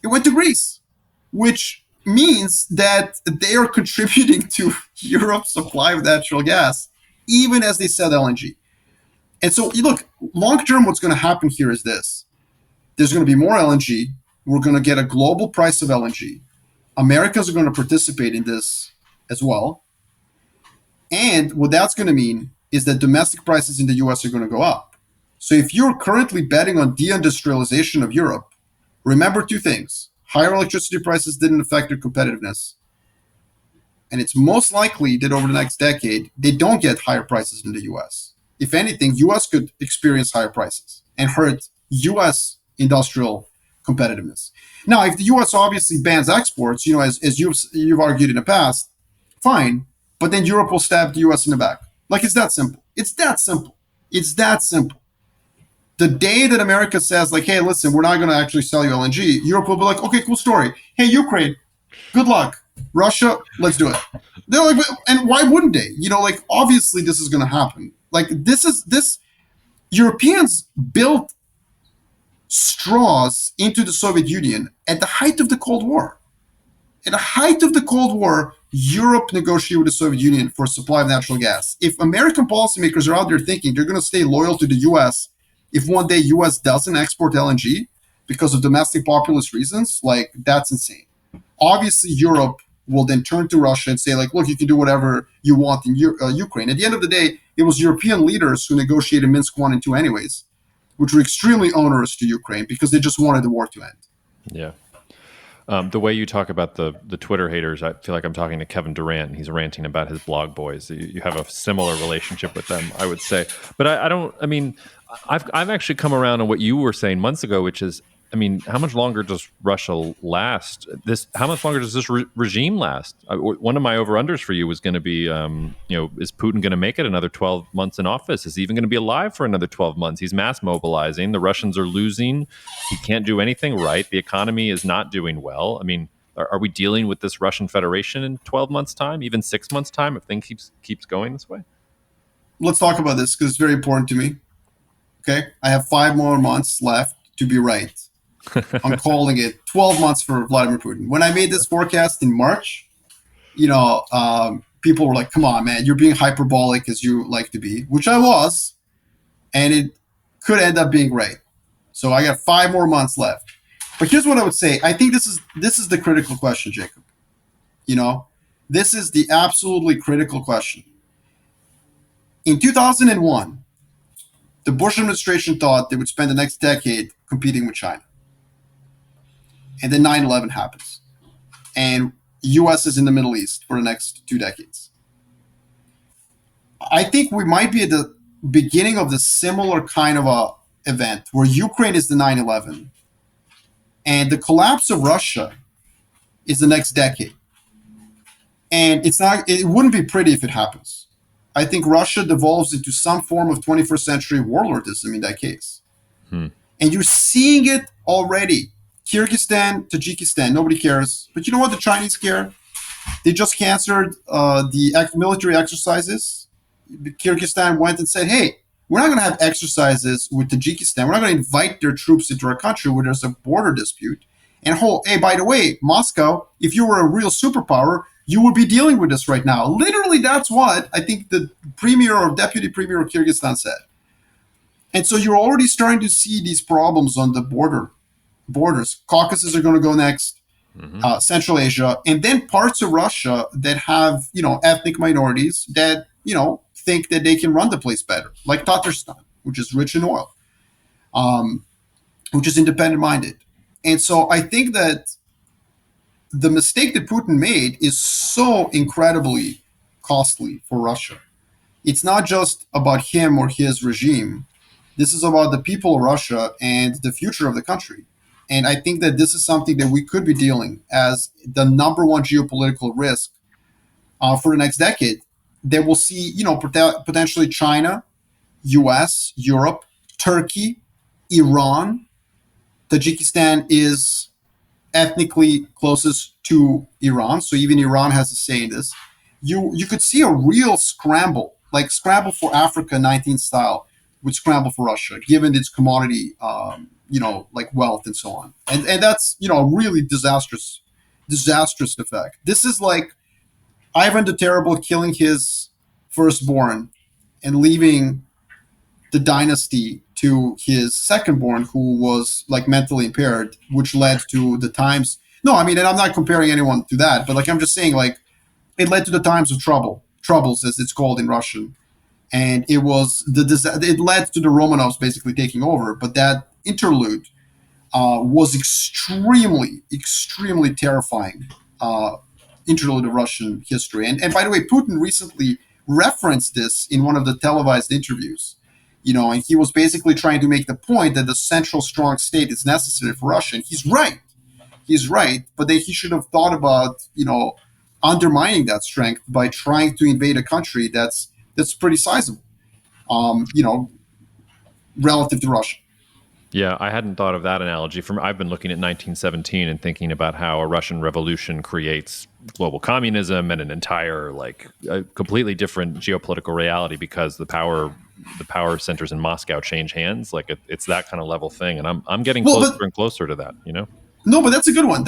It went to Greece, which means that they are contributing to Europe's supply of natural gas, even as they sell LNG. And so, look, long term, what's going to happen here is this. There's going to be more LNG. We're going to get a global price of LNG. Americans are going to participate in this as well. And what that's going to mean is that domestic prices in the US are going to go up. So if you're currently betting on deindustrialization of Europe, remember two things. Higher electricity prices didn't affect their competitiveness. And it's most likely that over the next decade, they don't get higher prices in the US. If anything, US could experience higher prices and hurt US industrial competitiveness. Now, if the US obviously bans exports, as you've argued in the past, fine, but then Europe will stab the US in the back. Like, it's that simple. It's that simple. It's that simple. The day that America says, like, hey, listen, we're not going to actually sell you LNG, Europe will be like, okay, cool story. Hey, Ukraine, good luck. Russia, let's do it. They're like, and why wouldn't they? Obviously this is going to happen. Like, Europeans built straws into the Soviet Union at the height of the Cold War. At the height of the Cold War, Europe negotiated with the Soviet Union for a supply of natural gas. If American policymakers are out there thinking they're going to stay loyal to the US if one day US doesn't export LNG because of domestic populist reasons, like, that's insane. Obviously, Europe will then turn to Russia and say, like, look, you can do whatever you want in Ukraine. At the end of the day, it was European leaders who negotiated Minsk 1 and 2 anyways, which were extremely onerous to Ukraine because they just wanted the war to end. Yeah. The way you talk about the Twitter haters, I feel like I'm talking to Kevin Durant. He's ranting about his blog boys. You have a similar relationship with them, I would say. But I've actually come around on what you were saying months ago, which is, how much longer does Russia last? How much longer does this regime last? One of my over-unders for you was going to be, is Putin going to make it another 12 months in office? Is he even going to be alive for another 12 months? He's mass mobilizing. The Russians are losing. He can't do anything right. The economy is not doing well. Are we dealing with this Russian Federation in 12 months' time, even 6 months' time, if things keeps going this way? Let's talk about this because it's very important to me. Okay? I have 5 more months left to be right. I'm calling it 12 months for Vladimir Putin. When I made this forecast in March, people were like, come on, man, you're being hyperbolic as you like to be, which I was, and it could end up being right. So I got 5 more months left. But here's what I would say. I think this is the critical question, Jacob. This is the absolutely critical question. In 2001, the Bush administration thought they would spend the next decade competing with China. And then 9/11 happens. And U.S. is in the Middle East for the next 2 decades. I think we might be at the beginning of the similar kind of a event where Ukraine is the 9/11 and the collapse of Russia is the next decade. And it wouldn't be pretty if it happens. I think Russia devolves into some form of 21st century warlordism in that case. And you're seeing it already. Kyrgyzstan, Tajikistan, nobody cares. But you know what? The Chinese care. They just canceled the military exercises. Kyrgyzstan went and said, hey, we're not going to have exercises with Tajikistan. We're not going to invite their troops into our country where there's a border dispute. And hey, by the way, Moscow, if you were a real superpower, you would be dealing with this right now. Literally, that's what I think the premier or deputy premier of Kyrgyzstan said. And so you're already starting to see these problems on the borders. Caucasus are going to go next, Central Asia, and then parts of Russia that have, ethnic minorities that, think that they can run the place better, like Tatarstan, which is rich in oil, which is independent-minded. And so I think that the mistake that Putin made is so incredibly costly for Russia. It's not just about him or his regime. This is about the people of Russia and the future of the country. And I think that this is something that we could be dealing as the number one geopolitical risk for the next decade. That we'll see, potentially China, U.S., Europe, Turkey, Iran. Tajikistan is ethnically closest to Iran, so even Iran has a say in this. You could see a real scramble, like scramble for Africa 19th style, would scramble for Russia, given its commodity, like wealth and so on, and that's a really disastrous effect. This is like Ivan the Terrible killing his firstborn and leaving the dynasty to his secondborn, who was like mentally impaired, which led to the times. No, I mean, and I'm not comparing anyone to that, but like I'm just saying, like it led to the times of troubles as it's called in Russian, and it led to the Romanovs basically taking over. But that interlude was extremely terrifying interlude of Russian history. And by the way, Putin recently referenced this in one of the televised interviews. And he was basically trying to make the point that the central strong state is necessary for Russia. And he's right. He's right. But that he should have thought about, undermining that strength by trying to invade a country that's pretty sizable, relative to Russia. Yeah, I hadn't thought of that analogy. I've been looking at 1917 and thinking about how a Russian revolution creates global communism and an entire, a completely different geopolitical reality because the power centers in Moscow change hands. It's that kind of level thing, and I'm getting closer and closer to that. No, but that's a good one.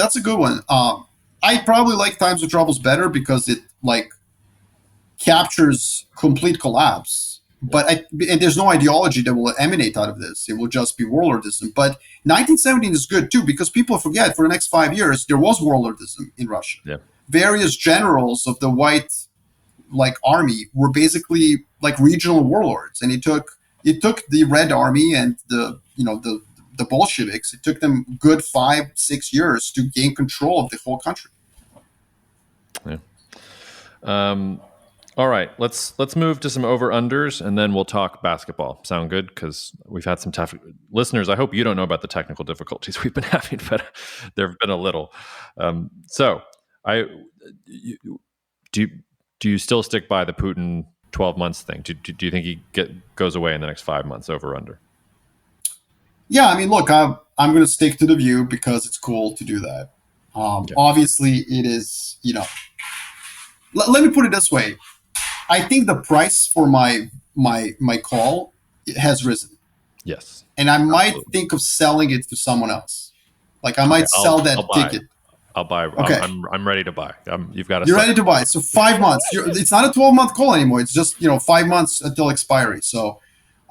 I probably like Times of Troubles better because it captures complete collapse. But and there's no ideology that will emanate out of this. It will just be warlordism. But 1917 is good too because people forget for the next 5 years there was warlordism in Russia. Yeah. Various generals of the white army were basically regional warlords, and it took the Red Army and the Bolsheviks. It took them good 5-6 years to gain control of the whole country. Yeah. All right, let's move to some over-unders, and then we'll talk basketball. Sound good? Because we've had some tough listeners. I hope you don't know about the technical difficulties we've been having, but there have been a little. Do you still stick by the Putin 12 months thing? Do you think he goes away in the next 5 months, over-under? Yeah, I mean, look, I'm going to stick to the view because it's cool to do that. Obviously, it is. Let me put it this way. I think the price for my call has risen. Yes. And I might think of selling it to someone else. I might sell that ticket. I'll buy. Okay. I'm ready to buy. You're ready to buy. So 5 months. It's not a 12-month call anymore. It's just 5 months until expiry. So,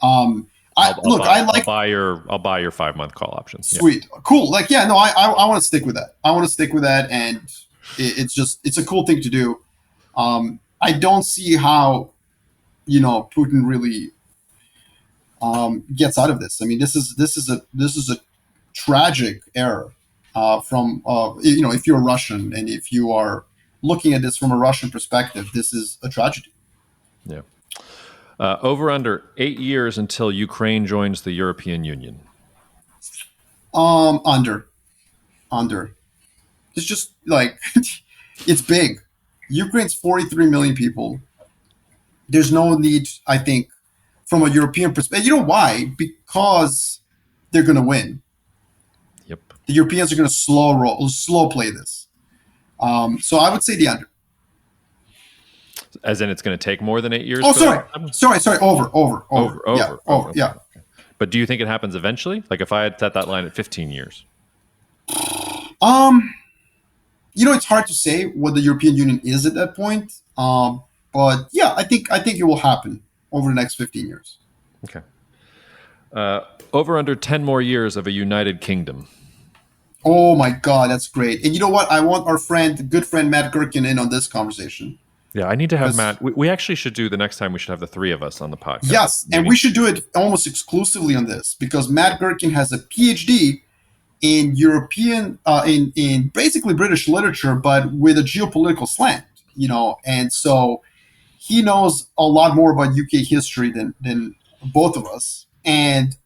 I'll buy your 5-month call option. Sweet, yeah. Cool. I want to stick with that. And it's a cool thing to do. I don't see how, Putin really gets out of this. I mean, this is a tragic error from if you're a Russian and if you are looking at this from a Russian perspective, this is a tragedy. Yeah. Over under 8 years until Ukraine joins the European Union. Under. It's just it's big. Ukraine's 43 million people. There's no need, I think, from a European perspective. You know why? Because they're going to win. Yep. The Europeans are going to slow play this. So I would say the under. As in, it's going to take more than 8 years. Oh, sorry. Over. Yeah. Okay. But do you think it happens eventually? If I had set that line at 15 years. It's hard to say what the European Union is at that point. But yeah, I think it will happen over the next 15 years. Okay. Over under 10 more years of a United Kingdom. Oh my God, that's great. And you know what? I want our good friend Matt Gherkin in on this conversation. Yeah, I need to have Matt. We actually should do the next time. We should have the three of us on the podcast. Yes, and we should do it almost exclusively on this because Matt Gherkin has a PhD in European, in basically British literature, but with a geopolitical slant, and so he knows a lot more about UK history than both of us. And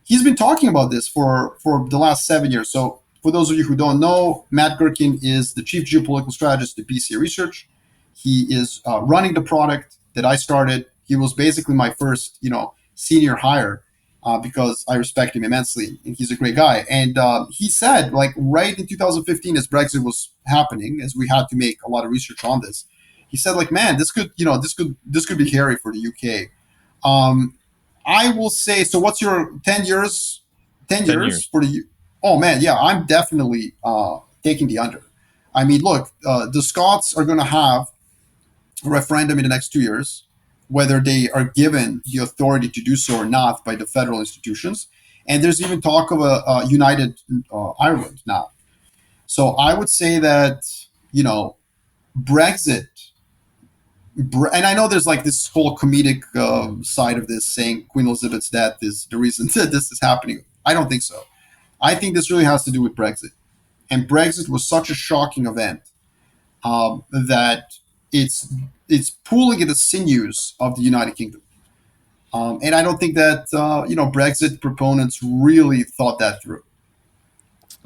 he's been talking about this for the last 7 years. So for those of you who don't know, Matt Gherkin is the chief geopolitical strategist at BCA Research. He is running the product that I started. He was basically my first, senior hire because I respect him immensely, and he's a great guy. And he said, like right in 2015, as Brexit was happening, as we had to make a lot of research on this, he said, like, man, this could be hairy for the UK. I will say, so what's your 10 years? 10 years for the. Oh man, yeah, I'm definitely taking the under. I mean, look, the Scots are going to have a referendum in the next 2 years, whether they are given the authority to do so or not by the federal institutions. And there's even talk of a united Ireland now. So I would say that, Brexit, and I know there's like this whole comedic side of this saying Queen Elizabeth's death is the reason that this is happening. I don't think so. I think this really has to do with Brexit. And Brexit was such a shocking event that it's pulling at the sinews of the United Kingdom. And I don't think that, Brexit proponents really thought that through.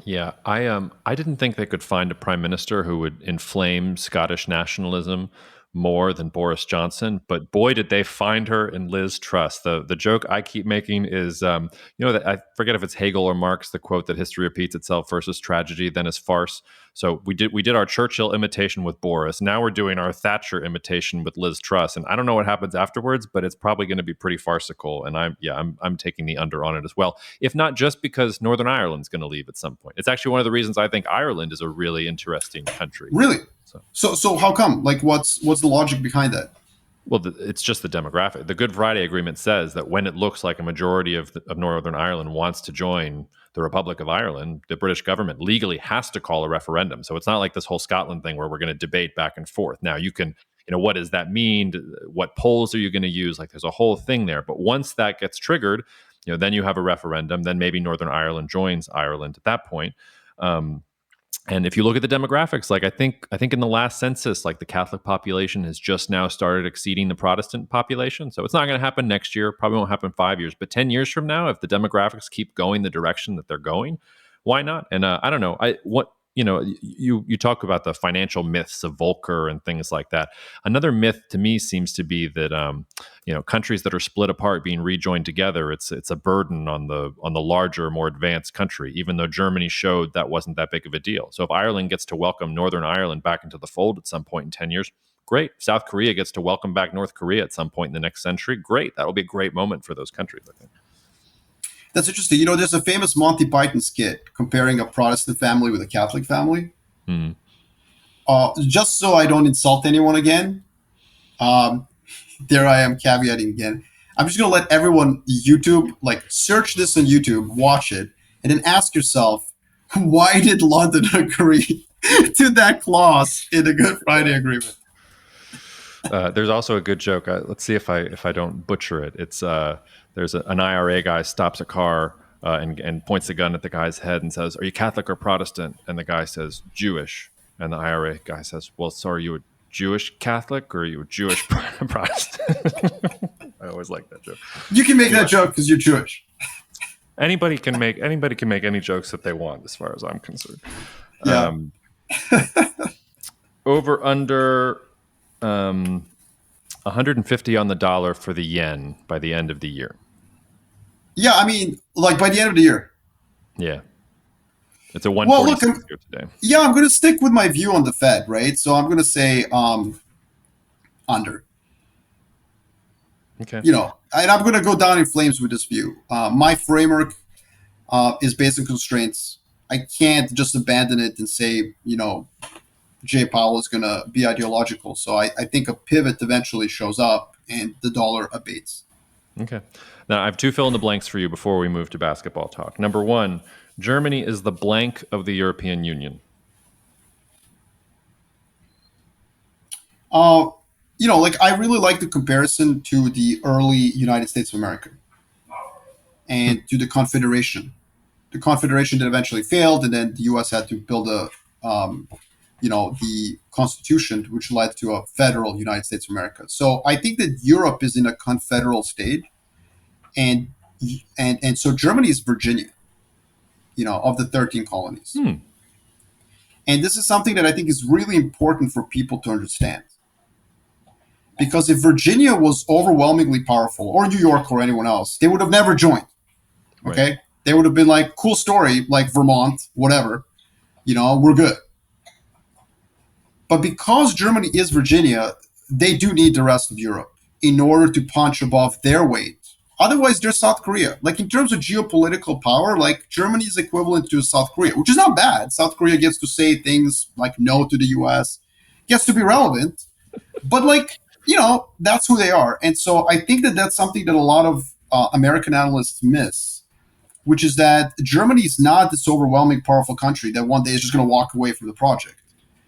Yeah, I didn't think they could find a prime minister who would inflame Scottish nationalism more than Boris Johnson, but boy, did they find her in Liz Truss. The joke I keep making is, that I forget if it's Hegel or Marx, the quote that history repeats itself, first as tragedy, then as farce. So we did our Churchill imitation with Boris. Now we're doing our Thatcher imitation with Liz Truss, and I don't know what happens afterwards, but it's probably going to be pretty farcical. And I'm taking the under on it as well, if not just because Northern Ireland's going to leave at some point. It's actually one of the reasons I think Ireland is a really interesting country. Really? So how come? Like, what's the logic behind that? Well, it's just the demographic. The Good Friday Agreement says that when it looks like a majority of Northern Ireland wants to join the Republic of Ireland, the British government legally has to call a referendum. So it's not like this whole Scotland thing where we're going to debate back and forth. Now you can, what does that mean? What polls are you going to use? Like there's a whole thing there. But once that gets triggered, then you have a referendum. Then maybe Northern Ireland joins Ireland at that point. And if you look at the demographics, like I think in the last census, like the Catholic population has just now started exceeding the Protestant population. So it's not going to happen next year, probably won't happen 5 years, but 10 years from now, if the demographics keep going the direction that they're going, why not? And I don't know. You talk about the financial myths of Volcker and things like that. Another myth to me seems to be that countries that are split apart being rejoined together, it's a burden on the larger, more advanced country, even though Germany showed that wasn't that big of a deal. So if Ireland gets to welcome Northern Ireland back into the fold at some point in 10 years, great. South Korea gets to welcome back North Korea at some point in the next century, great. That will be a great moment for those countries, I think. That's interesting. There's a famous Monty Python skit comparing a Protestant family with a Catholic family. Just so I don't insult anyone again, there I am caveating again. I'm just going to let everyone search this on YouTube, watch it, and then ask yourself, why did London agree to that clause in the Good Friday Agreement? There's also a good joke. Let's see if I don't butcher it. It's there's an IRA guy stops a car and points a gun at the guy's head and says, "Are you Catholic or Protestant?" And the guy says, "Jewish." And the IRA guy says, "Well, so are you a Jewish Catholic or are you a Jewish Protestant?" I always like that joke. You can make that joke because you're Jewish. Anybody can make any jokes that they want, as far as I'm concerned. Yeah. Over under 150 on the dollar for the yen by the end of the year. Yeah, I mean, like by the end of the year. Yeah. It's a 146 here today. Yeah, I'm going to stick with my view on the Fed, right? So I'm going to say under. Okay. And I'm going to go down in flames with this view. My framework is based on constraints. I can't just abandon it and say, Jay Powell is going to be ideological. So I think a pivot eventually shows up and the dollar abates. Okay. Now, I have two fill in the blanks for you before we move to basketball talk. Number one, Germany is the blank of the European Union. I really like the comparison to the early United States of America and to the Confederation. The Confederation that eventually failed, and then the U.S. had to build the Constitution, which led to a federal United States of America. So I think that Europe is in a confederal state, and and so Germany is Virginia, of the 13 colonies. And this is something that I think is really important for people to understand. Because if Virginia was overwhelmingly powerful, or New York or anyone else, they would have never joined. Okay? Right. They would have been like, cool story, like Vermont, whatever. We're good. But because Germany is Virginia, they do need the rest of Europe in order to punch above their weight. Otherwise, they're South Korea. Like, in terms of geopolitical power, like, Germany is equivalent to South Korea, which is not bad. South Korea gets to say things like no to the U.S., gets to be relevant. But, like, that's who they are. And so I think that that's something that a lot of American analysts miss, which is that Germany is not this overwhelming, powerful country that one day is just going to walk away from the project.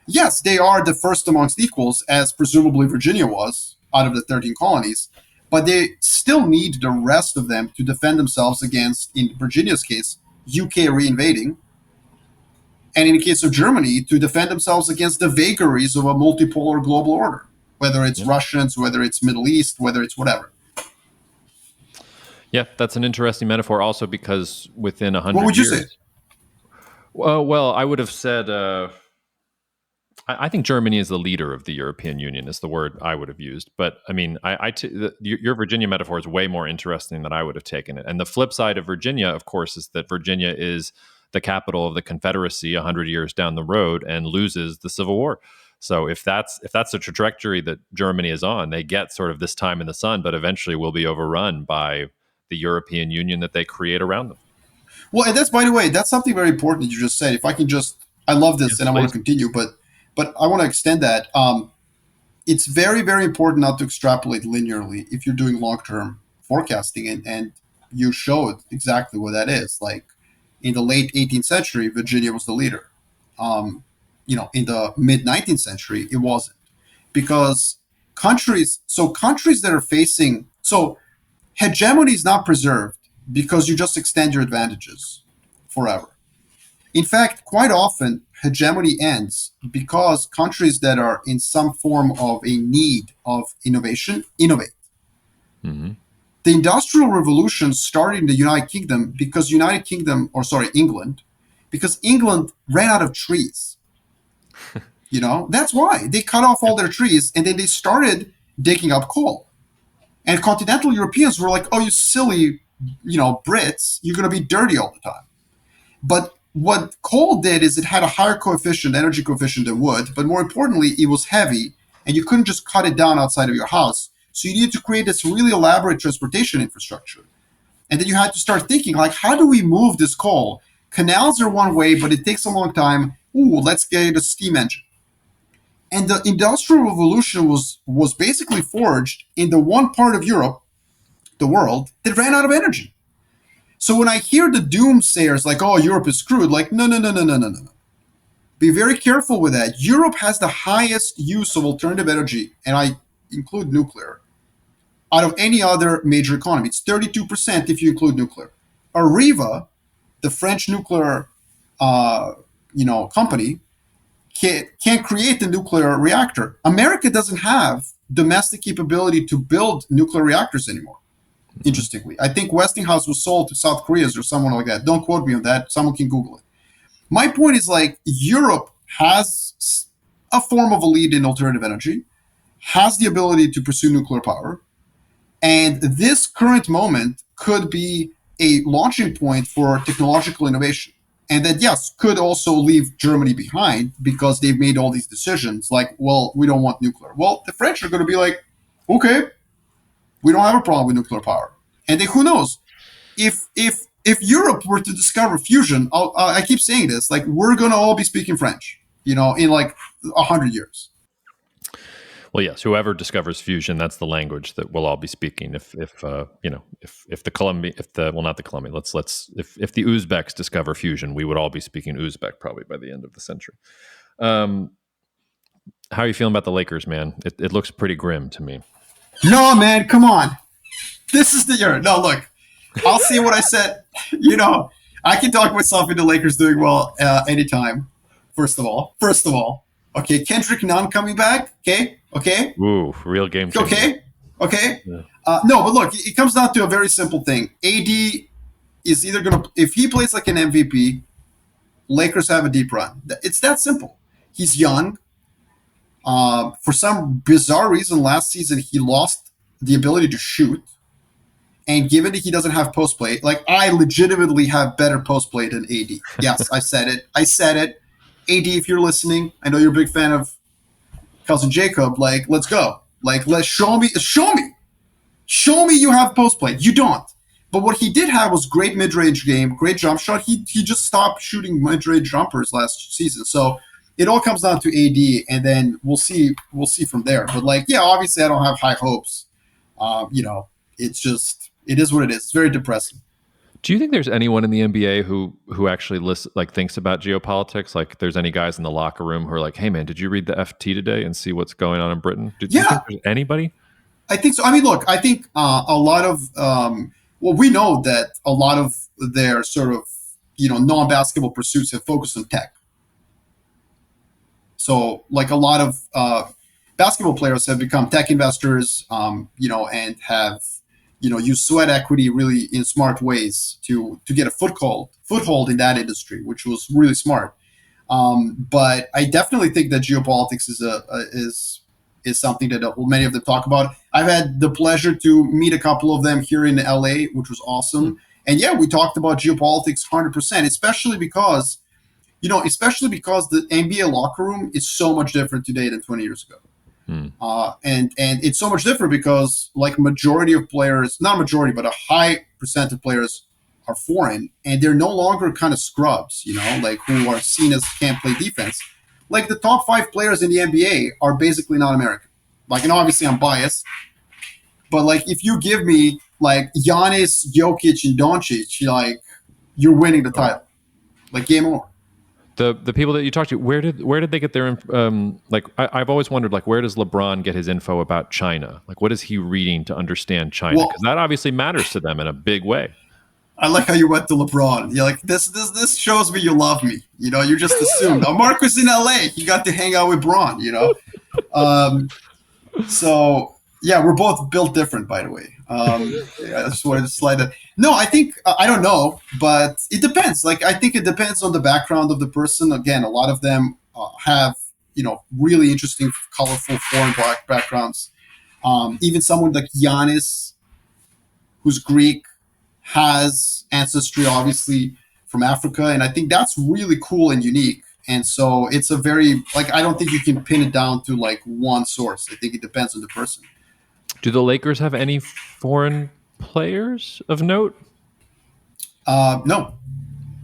Yes, they are the first amongst equals, as presumably Virginia was, out of the 13 colonies, but they still need the rest of them to defend themselves against, in Virginia's case, UK reinvading, and in the case of Germany, to defend themselves against the vagaries of a multipolar global order, whether it's Russians, whether it's Middle East, whether it's whatever. Yeah, that's an interesting metaphor also, because within 100 years... What would you say? Well, I would have said... I think Germany is the leader of the European Union is the word I would have used. But I mean, your Virginia metaphor is way more interesting than I would have taken it. And the flip side of Virginia, of course, is that Virginia is the capital of the Confederacy 100 years down the road and loses the Civil War. So if that's the trajectory that Germany is on, they get sort of this time in the sun, but eventually will be overrun by the European Union that they create around them. Well, and that's, by the way, that's something very important that you just said. If I can just, I love this, and I want to continue, but I want to extend that. It's very, very important not to extrapolate linearly if you're doing long-term forecasting, and you showed exactly what that is. Like, in the late 18th century, Virginia was the leader. In the mid-19th century, it wasn't. Because countries that are facing... So hegemony is not preserved because you just extend your advantages forever. In fact, quite often, hegemony ends because countries that are in some form of a need of innovation innovate. Mm-hmm. The Industrial Revolution started in the England, because England ran out of trees. That's why. They cut off all their trees, and then they started digging up coal. And continental Europeans were like, oh, you silly, Brits, you're going to be dirty all the time. But what coal did is it had a higher energy coefficient than wood, but more importantly, it was heavy, and you couldn't just cut it down outside of your house. So you needed to create this really elaborate transportation infrastructure. And then you had to start thinking, like, how do we move this coal? Canals are one way, but it takes a long time. Ooh, let's get a steam engine. And the Industrial Revolution was basically forged in the one part of Europe, the world, that ran out of energy. So when I hear the doomsayers like, oh, Europe is screwed, like, no. Be very careful with that. Europe has the highest use of alternative energy, and I include nuclear, out of any other major economy. It's 32% if you include nuclear. Areva, the French nuclear company, can't create the nuclear reactor. America doesn't have domestic capability to build nuclear reactors anymore. Interestingly, I think Westinghouse was sold to South Korea or someone like that. Don't quote me on that. Someone can Google it. My point is, like, Europe has a form of a lead in alternative energy, has the ability to pursue nuclear power, and this current moment could be a launching point for technological innovation. And that, yes, could also leave Germany behind because they've made all these decisions like, well, we don't want nuclear. Well, the French are going to be like, okay, we don't have a problem with nuclear power. And then who knows? If Europe were to discover fusion, I keep saying this, like, we're going to all be speaking French, in like 100 years. Well, yes, whoever discovers fusion, that's the language that we'll all be speaking. If the Uzbeks discover fusion, we would all be speaking Uzbek probably by the end of the century. How are you feeling about the Lakers, man? It looks pretty grim to me. No, man, come on. This is the year. No, look, I'll see what I said. I can talk myself into Lakers doing well anytime. First of all. Okay, Kendrick Nunn coming back. Okay. Ooh, real game changer. Okay. Okay. Yeah. No, but look, it comes down to a very simple thing. AD is either going to, if he plays like an MVP, Lakers have a deep run. It's that simple. He's young. For some bizarre reason, last season he lost the ability to shoot. And given that he doesn't have post play, like I legitimately have better post play than AD. Yes, I said it. I said it. AD, if you're listening, I know you're a big fan of cousin Jacob. Like, let's go. Like, let's show me you have post play. You don't. But what he did have was great mid range game, great jump shot. He just stopped shooting mid range jumpers last season. So it all comes down to AD, and then we'll see from there. But like, yeah, obviously I don't have high hopes. It's just it is what it is. It's very depressing. Do you think there's anyone in the NBA who actually thinks about geopolitics? Like, there's any guys in the locker room who are like, "Hey, man, did you read the FT today and see what's going on in Britain?" Do you think there's anybody? I think so. I mean, look, I think a lot of we know that a lot of their sort of non-basketball pursuits have focused on tech. So, like a lot of basketball players have become tech investors, and have use sweat equity really in smart ways to get a foothold in that industry, which was really smart. But I definitely think that geopolitics is something that many of them talk about. I've had the pleasure to meet a couple of them here in LA, which was awesome. And yeah, we talked about geopolitics 100%, especially because the NBA locker room is so much different today than 20 years ago. And it's so much different because like majority of players, not majority, but a high percent of players are foreign, and they're no longer kind of scrubs, like who are seen as can't play defense. Like the top 5 players in the NBA are basically not American. Like, and obviously I'm biased, but like if you give me like Giannis, Jokic, and Doncic, like you're winning the title, like game over. The people that you talked to, where did they get their I've always wondered, like, where does LeBron get his info about China? Like, what is he reading to understand China? Because that obviously matters to them in a big way. I like how you went to LeBron. You're like, this shows me you love me. You just assumed. Now, Marco's in LA. He got to hang out with Braun, So, yeah, we're both built different, by the way. I just wanted to slide that. No, I think, I don't know, but it depends. Like, I think it depends on the background of the person. Again, a lot of them have, really interesting, colorful foreign backgrounds. Even someone like Giannis, who's Greek, has ancestry, obviously, from Africa. And I think that's really cool and unique. And so it's a very, like, I don't think you can pin it down to like one source. I think it depends on the person. Do the Lakers have any foreign players of note? No.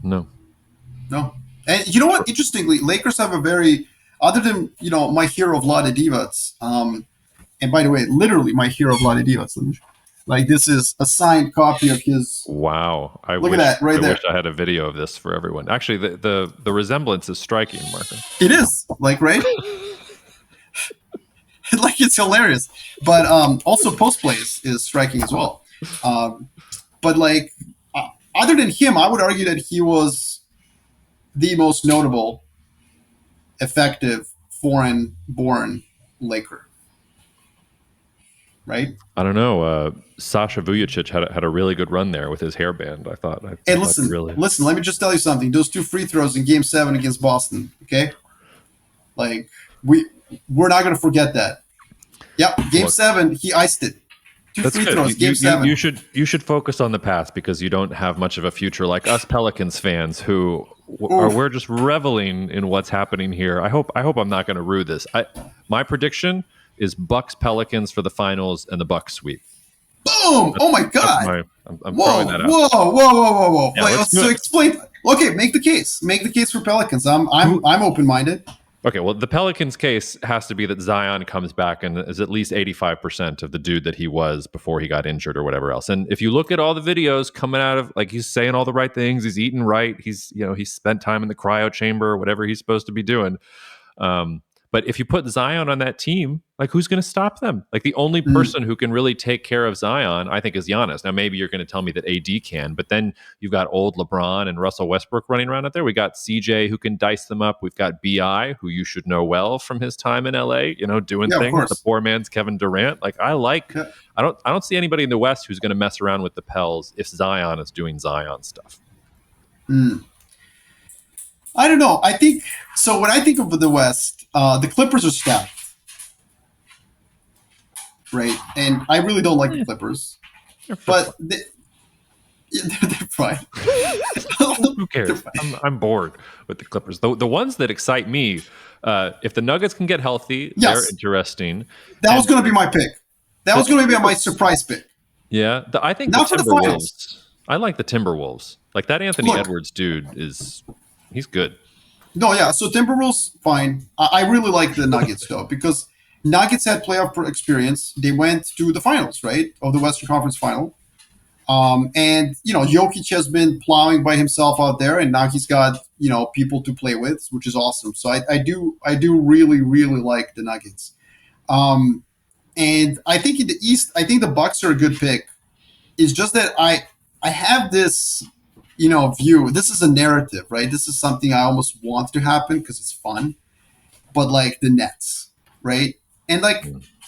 And you know what? Interestingly, Lakers have a very, other than, my hero Vlade Divac, and by the way, literally my hero Vlade Divac. Like, this is a signed copy of his. Wow. Look at that right there. I wish I had a video of this for everyone. Actually, the resemblance is striking, Marko. It is. Like, right? Like, it's hilarious. But also post plays is striking as well. But like, other than him, I would argue that he was the most notable, effective, foreign-born Laker. Right? I don't know. Sasha Vujacic had a really good run there with his hairband. I thought. Hey, listen. Let me just tell you something. Those 2 free throws in Game 7 against Boston. Okay, like we're not going to forget that. Yep, Game 7, he iced it. 2 free throws. Game 7. You should focus on the past because you don't have much of a future like us Pelicans fans who we're just reveling in what's happening here. I hope I'm not going to rue this. My prediction is Bucks Pelicans for the finals and the Bucks sweep. Boom! Oh my God! I'm throwing that out. Whoa! Yeah, Wait, so explain. Okay, make the case. Make the case for Pelicans. I'm open-minded. Okay, well, the Pelicans case has to be that Zion comes back and is at least 85% of the dude that he was before he got injured or whatever else. And if you look at all the videos coming out of, like, he's saying all the right things, he's eating right, he's spent time in the cryo chamber, whatever he's supposed to be doing. But if you put Zion on that team, like who's going to stop them? Like the only person who can really take care of Zion, I think, is Giannis. Now maybe you're going to tell me that AD can, but then you've got old LeBron and Russell Westbrook running around out there. We got CJ who can dice them up. We've got BI, who you should know well from his time in LA, doing things. The poor man's Kevin Durant. Like I don't see anybody in the West who's going to mess around with the Pels if Zion is doing Zion stuff. I don't know. I think so. When I think of the West, the Clippers are stacked, right? And I really don't like the Clippers, but they're fine. Who cares? I'm bored with the Clippers. The ones that excite me, if the Nuggets can get healthy, they're interesting. That was going to be my pick. That was going to be my surprise pick. Yeah, I think not the for the finals. I like the Timberwolves. Like that Anthony Edwards dude he's good. No, yeah. So Timberwolves, fine. I really like the Nuggets though, because Nuggets had playoff experience. They went to the finals, right, of the Western Conference Final. And Jokic has been plowing by himself out there, and now he's got people to play with, which is awesome. So I do really really like the Nuggets. And I think in the East, I think the Bucks are a good pick. It's just that I have this view. This is a narrative, right? This is something I almost want to happen because it's fun. But like the Nets, right? And like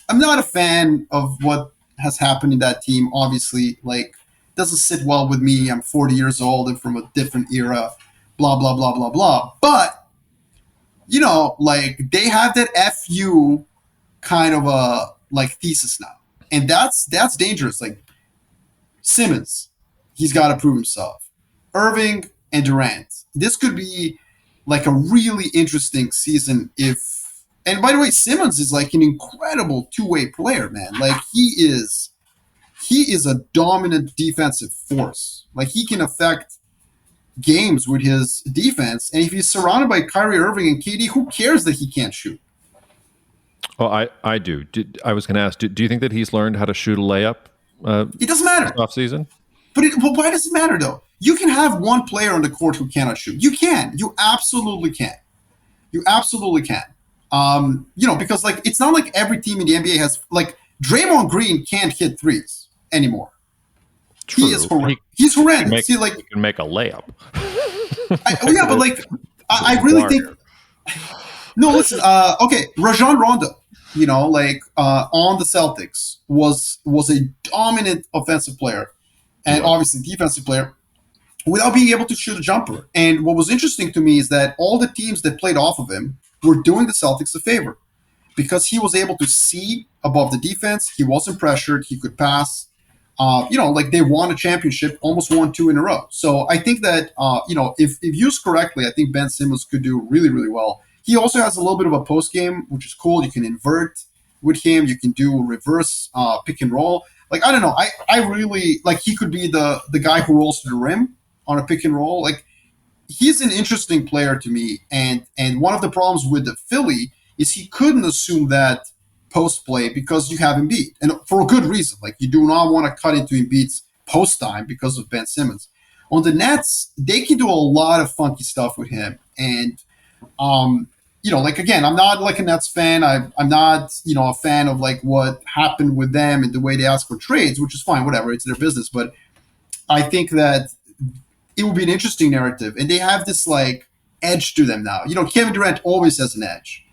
I'm not a fan of what has happened in that team. Obviously, like doesn't sit well with me. I'm 40 years old and from a different era. Blah blah blah blah blah. But like they have that FU kind of a like thesis now, and that's dangerous. Like Simmons, he's got to prove himself. Irving and Durant. This could be like a really interesting season if. And by the way, Simmons is like an incredible two-way player, man. Like he is a dominant defensive force. Like he can affect games with his defense. And if he's surrounded by Kyrie Irving and KD, who cares that he can't shoot? Oh, I do. I was going to ask, do you think that he's learned how to shoot a layup? It doesn't matter. Off season? But why does it matter, though? You can have one player on the court who cannot shoot. You can. You absolutely can. You absolutely can. Because like it's not like every team in the NBA has like Draymond Green can't hit threes anymore. True. He is he's horrendous. He can make a layup. But like I really think. No, listen. Okay, Rajon Rondo. On the Celtics was a dominant offensive player, and obviously defensive player, without being able to shoot a jumper. And what was interesting to me is that all the teams that played off of him were doing the Celtics a favor because he was able to see above the defense. He wasn't pressured. He could pass. Like they won a championship, almost won 2 in a row. So I think that, if used correctly, I think Ben Simmons could do really, really well. He also has a little bit of a post game, which is cool. You can invert with him. You can do reverse pick and roll. Like, I don't know. I really like he could be the guy who rolls to the rim on a pick and roll. Like he's an interesting player to me. And one of the problems with the Philly is he couldn't assume that post play because you have Embiid. And for a good reason. Like you do not want to cut into Embiid's post time because of Ben Simmons. On the Nets, they can do a lot of funky stuff with him. And like again, I'm not like a Nets fan. I'm not, a fan of like what happened with them and the way they ask for trades, which is fine, whatever, it's their business. But I think that it will be an interesting narrative, and they have this like edge to them now. Kevin Durant always has an edge,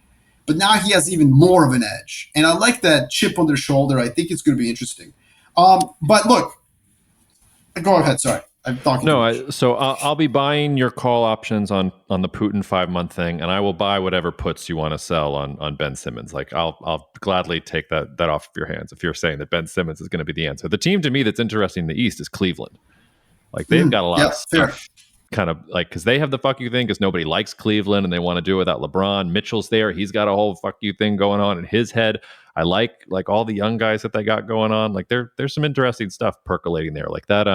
but now he has even more of an edge, and I like that chip on their shoulder. I think it's going to be interesting. But look, go ahead. Sorry. I'm talking. No, I'll be buying your call options on the Putin 5-month thing, and I will buy whatever puts you want to sell on Ben Simmons. Like I'll gladly take that off of your hands if you're saying that Ben Simmons is going to be the answer. The team to me that's interesting in the East is Cleveland. Like they've got a lot of stuff, kind of like because they have the fuck you thing because nobody likes Cleveland and they want to do it without LeBron. Mitchell's there; he's got a whole fuck you thing going on in his head. I like all the young guys that they got going on. Like there's some interesting stuff percolating there. Like that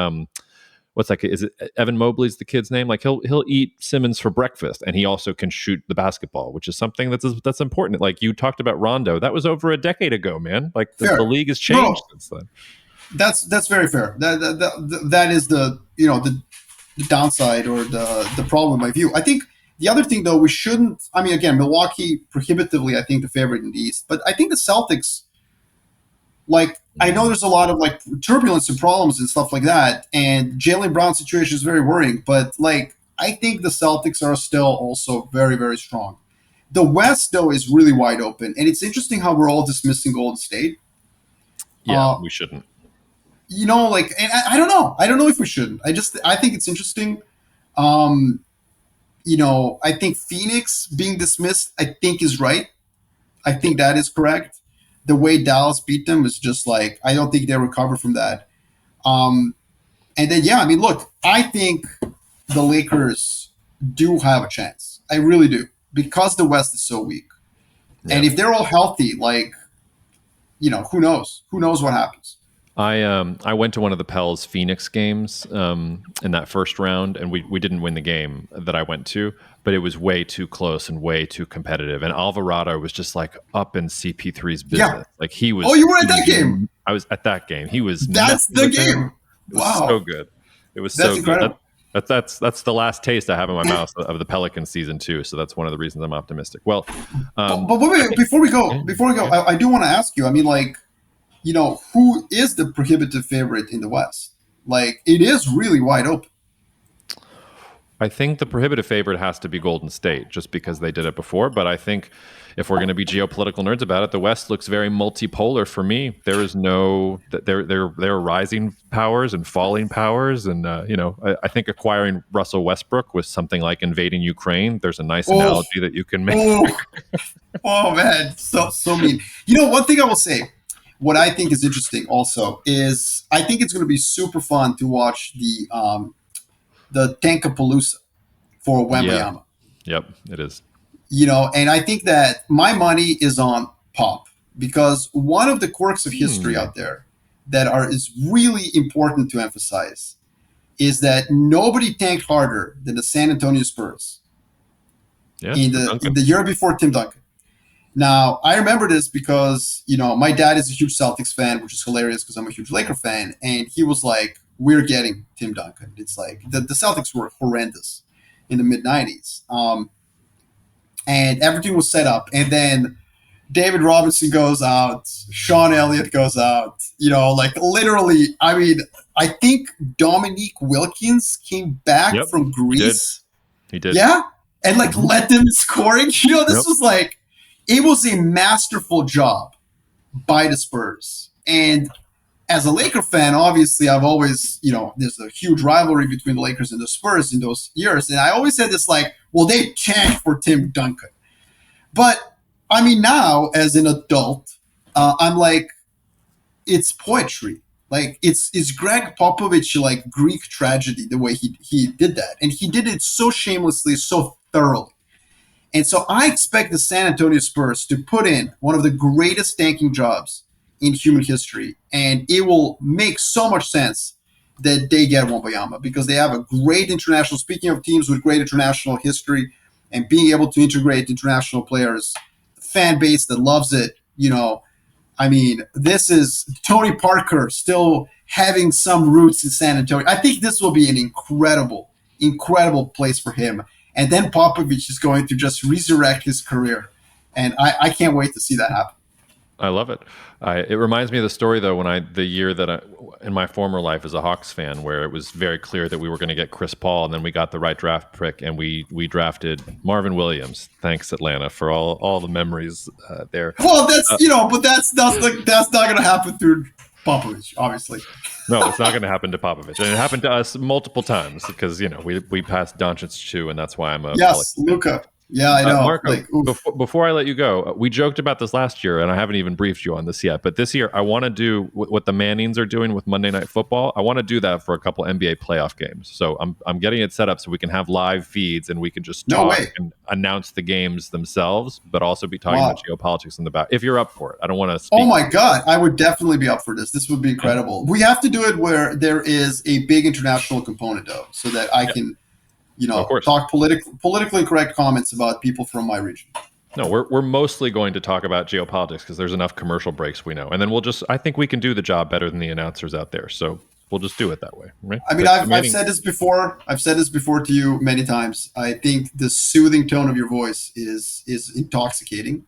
what's that? Is it Evan Mobley's the kid's name? Like he'll eat Simmons for breakfast, and he also can shoot the basketball, which is something that's important. Like you talked about Rondo, that was over a decade ago, man. Like the league has changed since then. That's very fair. That is the the downside or the problem in my view. I think The other thing, though, we shouldn't. I mean, again, Milwaukee prohibitively, I think, the favorite in the East, but I think the Celtics. Like, I know there's a lot of like turbulence and problems and stuff like that, and Jaylen Brown's situation is very worrying. But like, I think the Celtics are still also very, very strong. The West, though, is really wide open, and it's interesting how we're all dismissing Golden State. Yeah, we shouldn't. Like, and I don't know. I don't know if we shouldn't. I think it's interesting. Um, I think Phoenix being dismissed, I think is right. I think that is correct. The way Dallas beat them is just like, I don't think they recover from that. And then, yeah, I mean, look, I think the Lakers do have a chance. I really do, because the West is so weak. Yeah. And if they're all healthy, like, who knows? Who knows what happens? I went to one of the Pels Phoenix games in that first round, and we didn't win the game that I went to, but it was way too close and way too competitive. And Alvarado was just like up in CP3's business. Yeah. Like he was. Oh, you were at that game? I was at that game. He was. That's the game. It was so good. It was so incredible. Good. That's the last taste I have in my mouth of the Pelicans season 2. So that's one of the reasons I'm optimistic. Well, but wait, before we go, I do want to ask you. I mean, like, who is the prohibitive favorite in the West? Like, it is really wide open. I think the prohibitive favorite has to be Golden State, just because they did it before. But I think if we're going to be geopolitical nerds about it, the West looks very multipolar for me. There is there are rising powers and falling powers, and I think acquiring Russell Westbrook was something like invading Ukraine. There's a nice analogy that you can make. Oh man, so mean. One thing I will say. What I think is interesting also is I think it's going to be super fun to watch the Tankapalooza for Wembanyama. Yeah. Yep, it is. And I think that my money is on Pop, because one of the quirks of history out there that is really important to emphasize is that nobody tanked harder than the San Antonio Spurs in the year before Tim Duncan. Now, I remember this because, my dad is a huge Celtics fan, which is hilarious because I'm a huge Laker fan. And he was like, we're getting Tim Duncan. It's like the Celtics were horrendous in the mid-90s. And everything was set up. And then David Robinson goes out. Sean Elliott goes out. Like literally, I mean, I think Dominique Wilkins came back from Greece. He did. Yeah? And like led them scoring. This was like, it was a masterful job by the Spurs. And as a Laker fan, obviously, I've always, there's a huge rivalry between the Lakers and the Spurs in those years. And I always said this like, well, they tanked for Tim Duncan. But, I mean, now, as an adult, I'm like, it's poetry. Like, it's Greg Popovich, like, Greek tragedy, the way he did that. And he did it so shamelessly, so thoroughly. And so I expect the San Antonio Spurs to put in one of the greatest tanking jobs in human history. And it will make so much sense that they get Wembanyama, because they have a great international, speaking of teams with great international history and being able to integrate international players, fan base that loves it. I mean, this is Tony Parker still having some roots in San Antonio. I think this will be an incredible, incredible place for him. And then Popovich is going to just resurrect his career. And I can't wait to see that happen. I love it. It reminds me of the story, though, the year that in my former life as a Hawks fan, where it was very clear that we were going to get Chris Paul, and then we got the right draft pick, and we drafted Marvin Williams. Thanks, Atlanta, for all the memories there. Well, that's but that's not going to happen through Popovich, obviously. No, it's not going to happen to Popovich, and it happened to us multiple times because we passed Doncic too, and that's why I'm a Luka. Yeah, I know. Marko, before I let you go, we joked about this last year, and I haven't even briefed you on this yet. But this year, I want to do what the Mannings are doing with Monday Night Football. I want to do that for a couple NBA playoff games. So I'm getting it set up so we can have live feeds and we can just talk and announce the games themselves, but also be talking about geopolitics in the back. If you're up for it, I don't want to speak. Oh my God, I would definitely be up for this. This would be incredible. We have to do it where there is a big international component, though, so that I can. Talk politically correct comments about people from my region. No, we're mostly going to talk about geopolitics because there's enough commercial breaks we know. And then I think we can do the job better than the announcers out there. So we'll just do it that way, right? I mean, I've said this before. I've said this before to you many times. I think the soothing tone of your voice is intoxicating.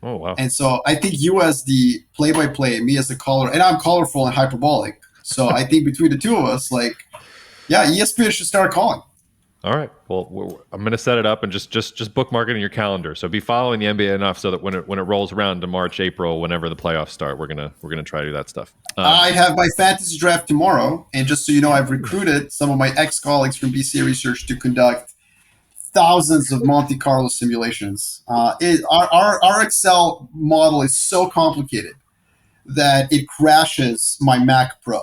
Oh, wow. And so I think you as the play-by-play, me as the caller, and I'm colorful and hyperbolic. So I think between the two of us, like, yeah, ESPN should start calling. All right. Well, I'm going to set it up and just bookmark it in your calendar. So be following the NBA enough so that when it rolls around to March, April, whenever the playoffs start, we're gonna try to do that stuff. I have my fantasy draft tomorrow, and just so you know, I've recruited some of my ex-colleagues from BCA Research to conduct thousands of Monte Carlo simulations. Our Excel model is so complicated that it crashes my Mac Pro.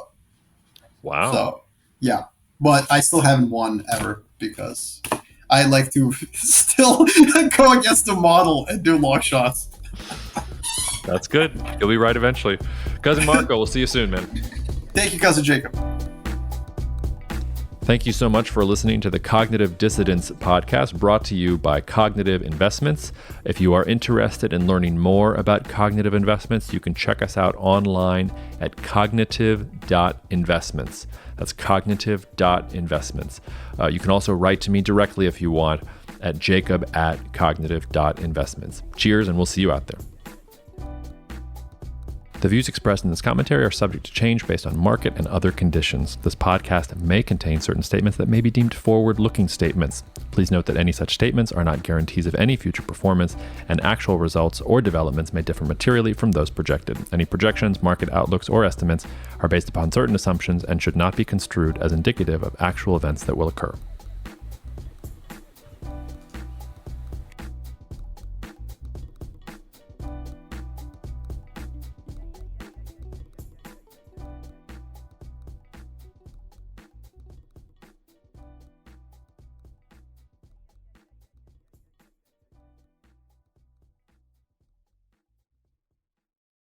Wow. So yeah, but I still haven't won ever because I like to still go against the model and do long shots. That's good. You'll be right eventually. Cousin Marko, we'll see you soon, man. Thank you, Cousin Jacob. Thank you so much for listening to the Cognitive Dissidents podcast brought to you by Cognitive Investments. If you are interested in learning more about cognitive investments, you can check us out online at cognitive.investments. That's cognitive.investments. You can also write to me directly if you want at jacob@cognitive.investments. Cheers, and we'll see you out there. The views expressed in this commentary are subject to change based on market and other conditions. This podcast may contain certain statements that may be deemed forward-looking statements. Please note that any such statements are not guarantees of any future performance, and actual results or developments may differ materially from those projected. Any projections, market outlooks, or estimates are based upon certain assumptions and should not be construed as indicative of actual events that will occur.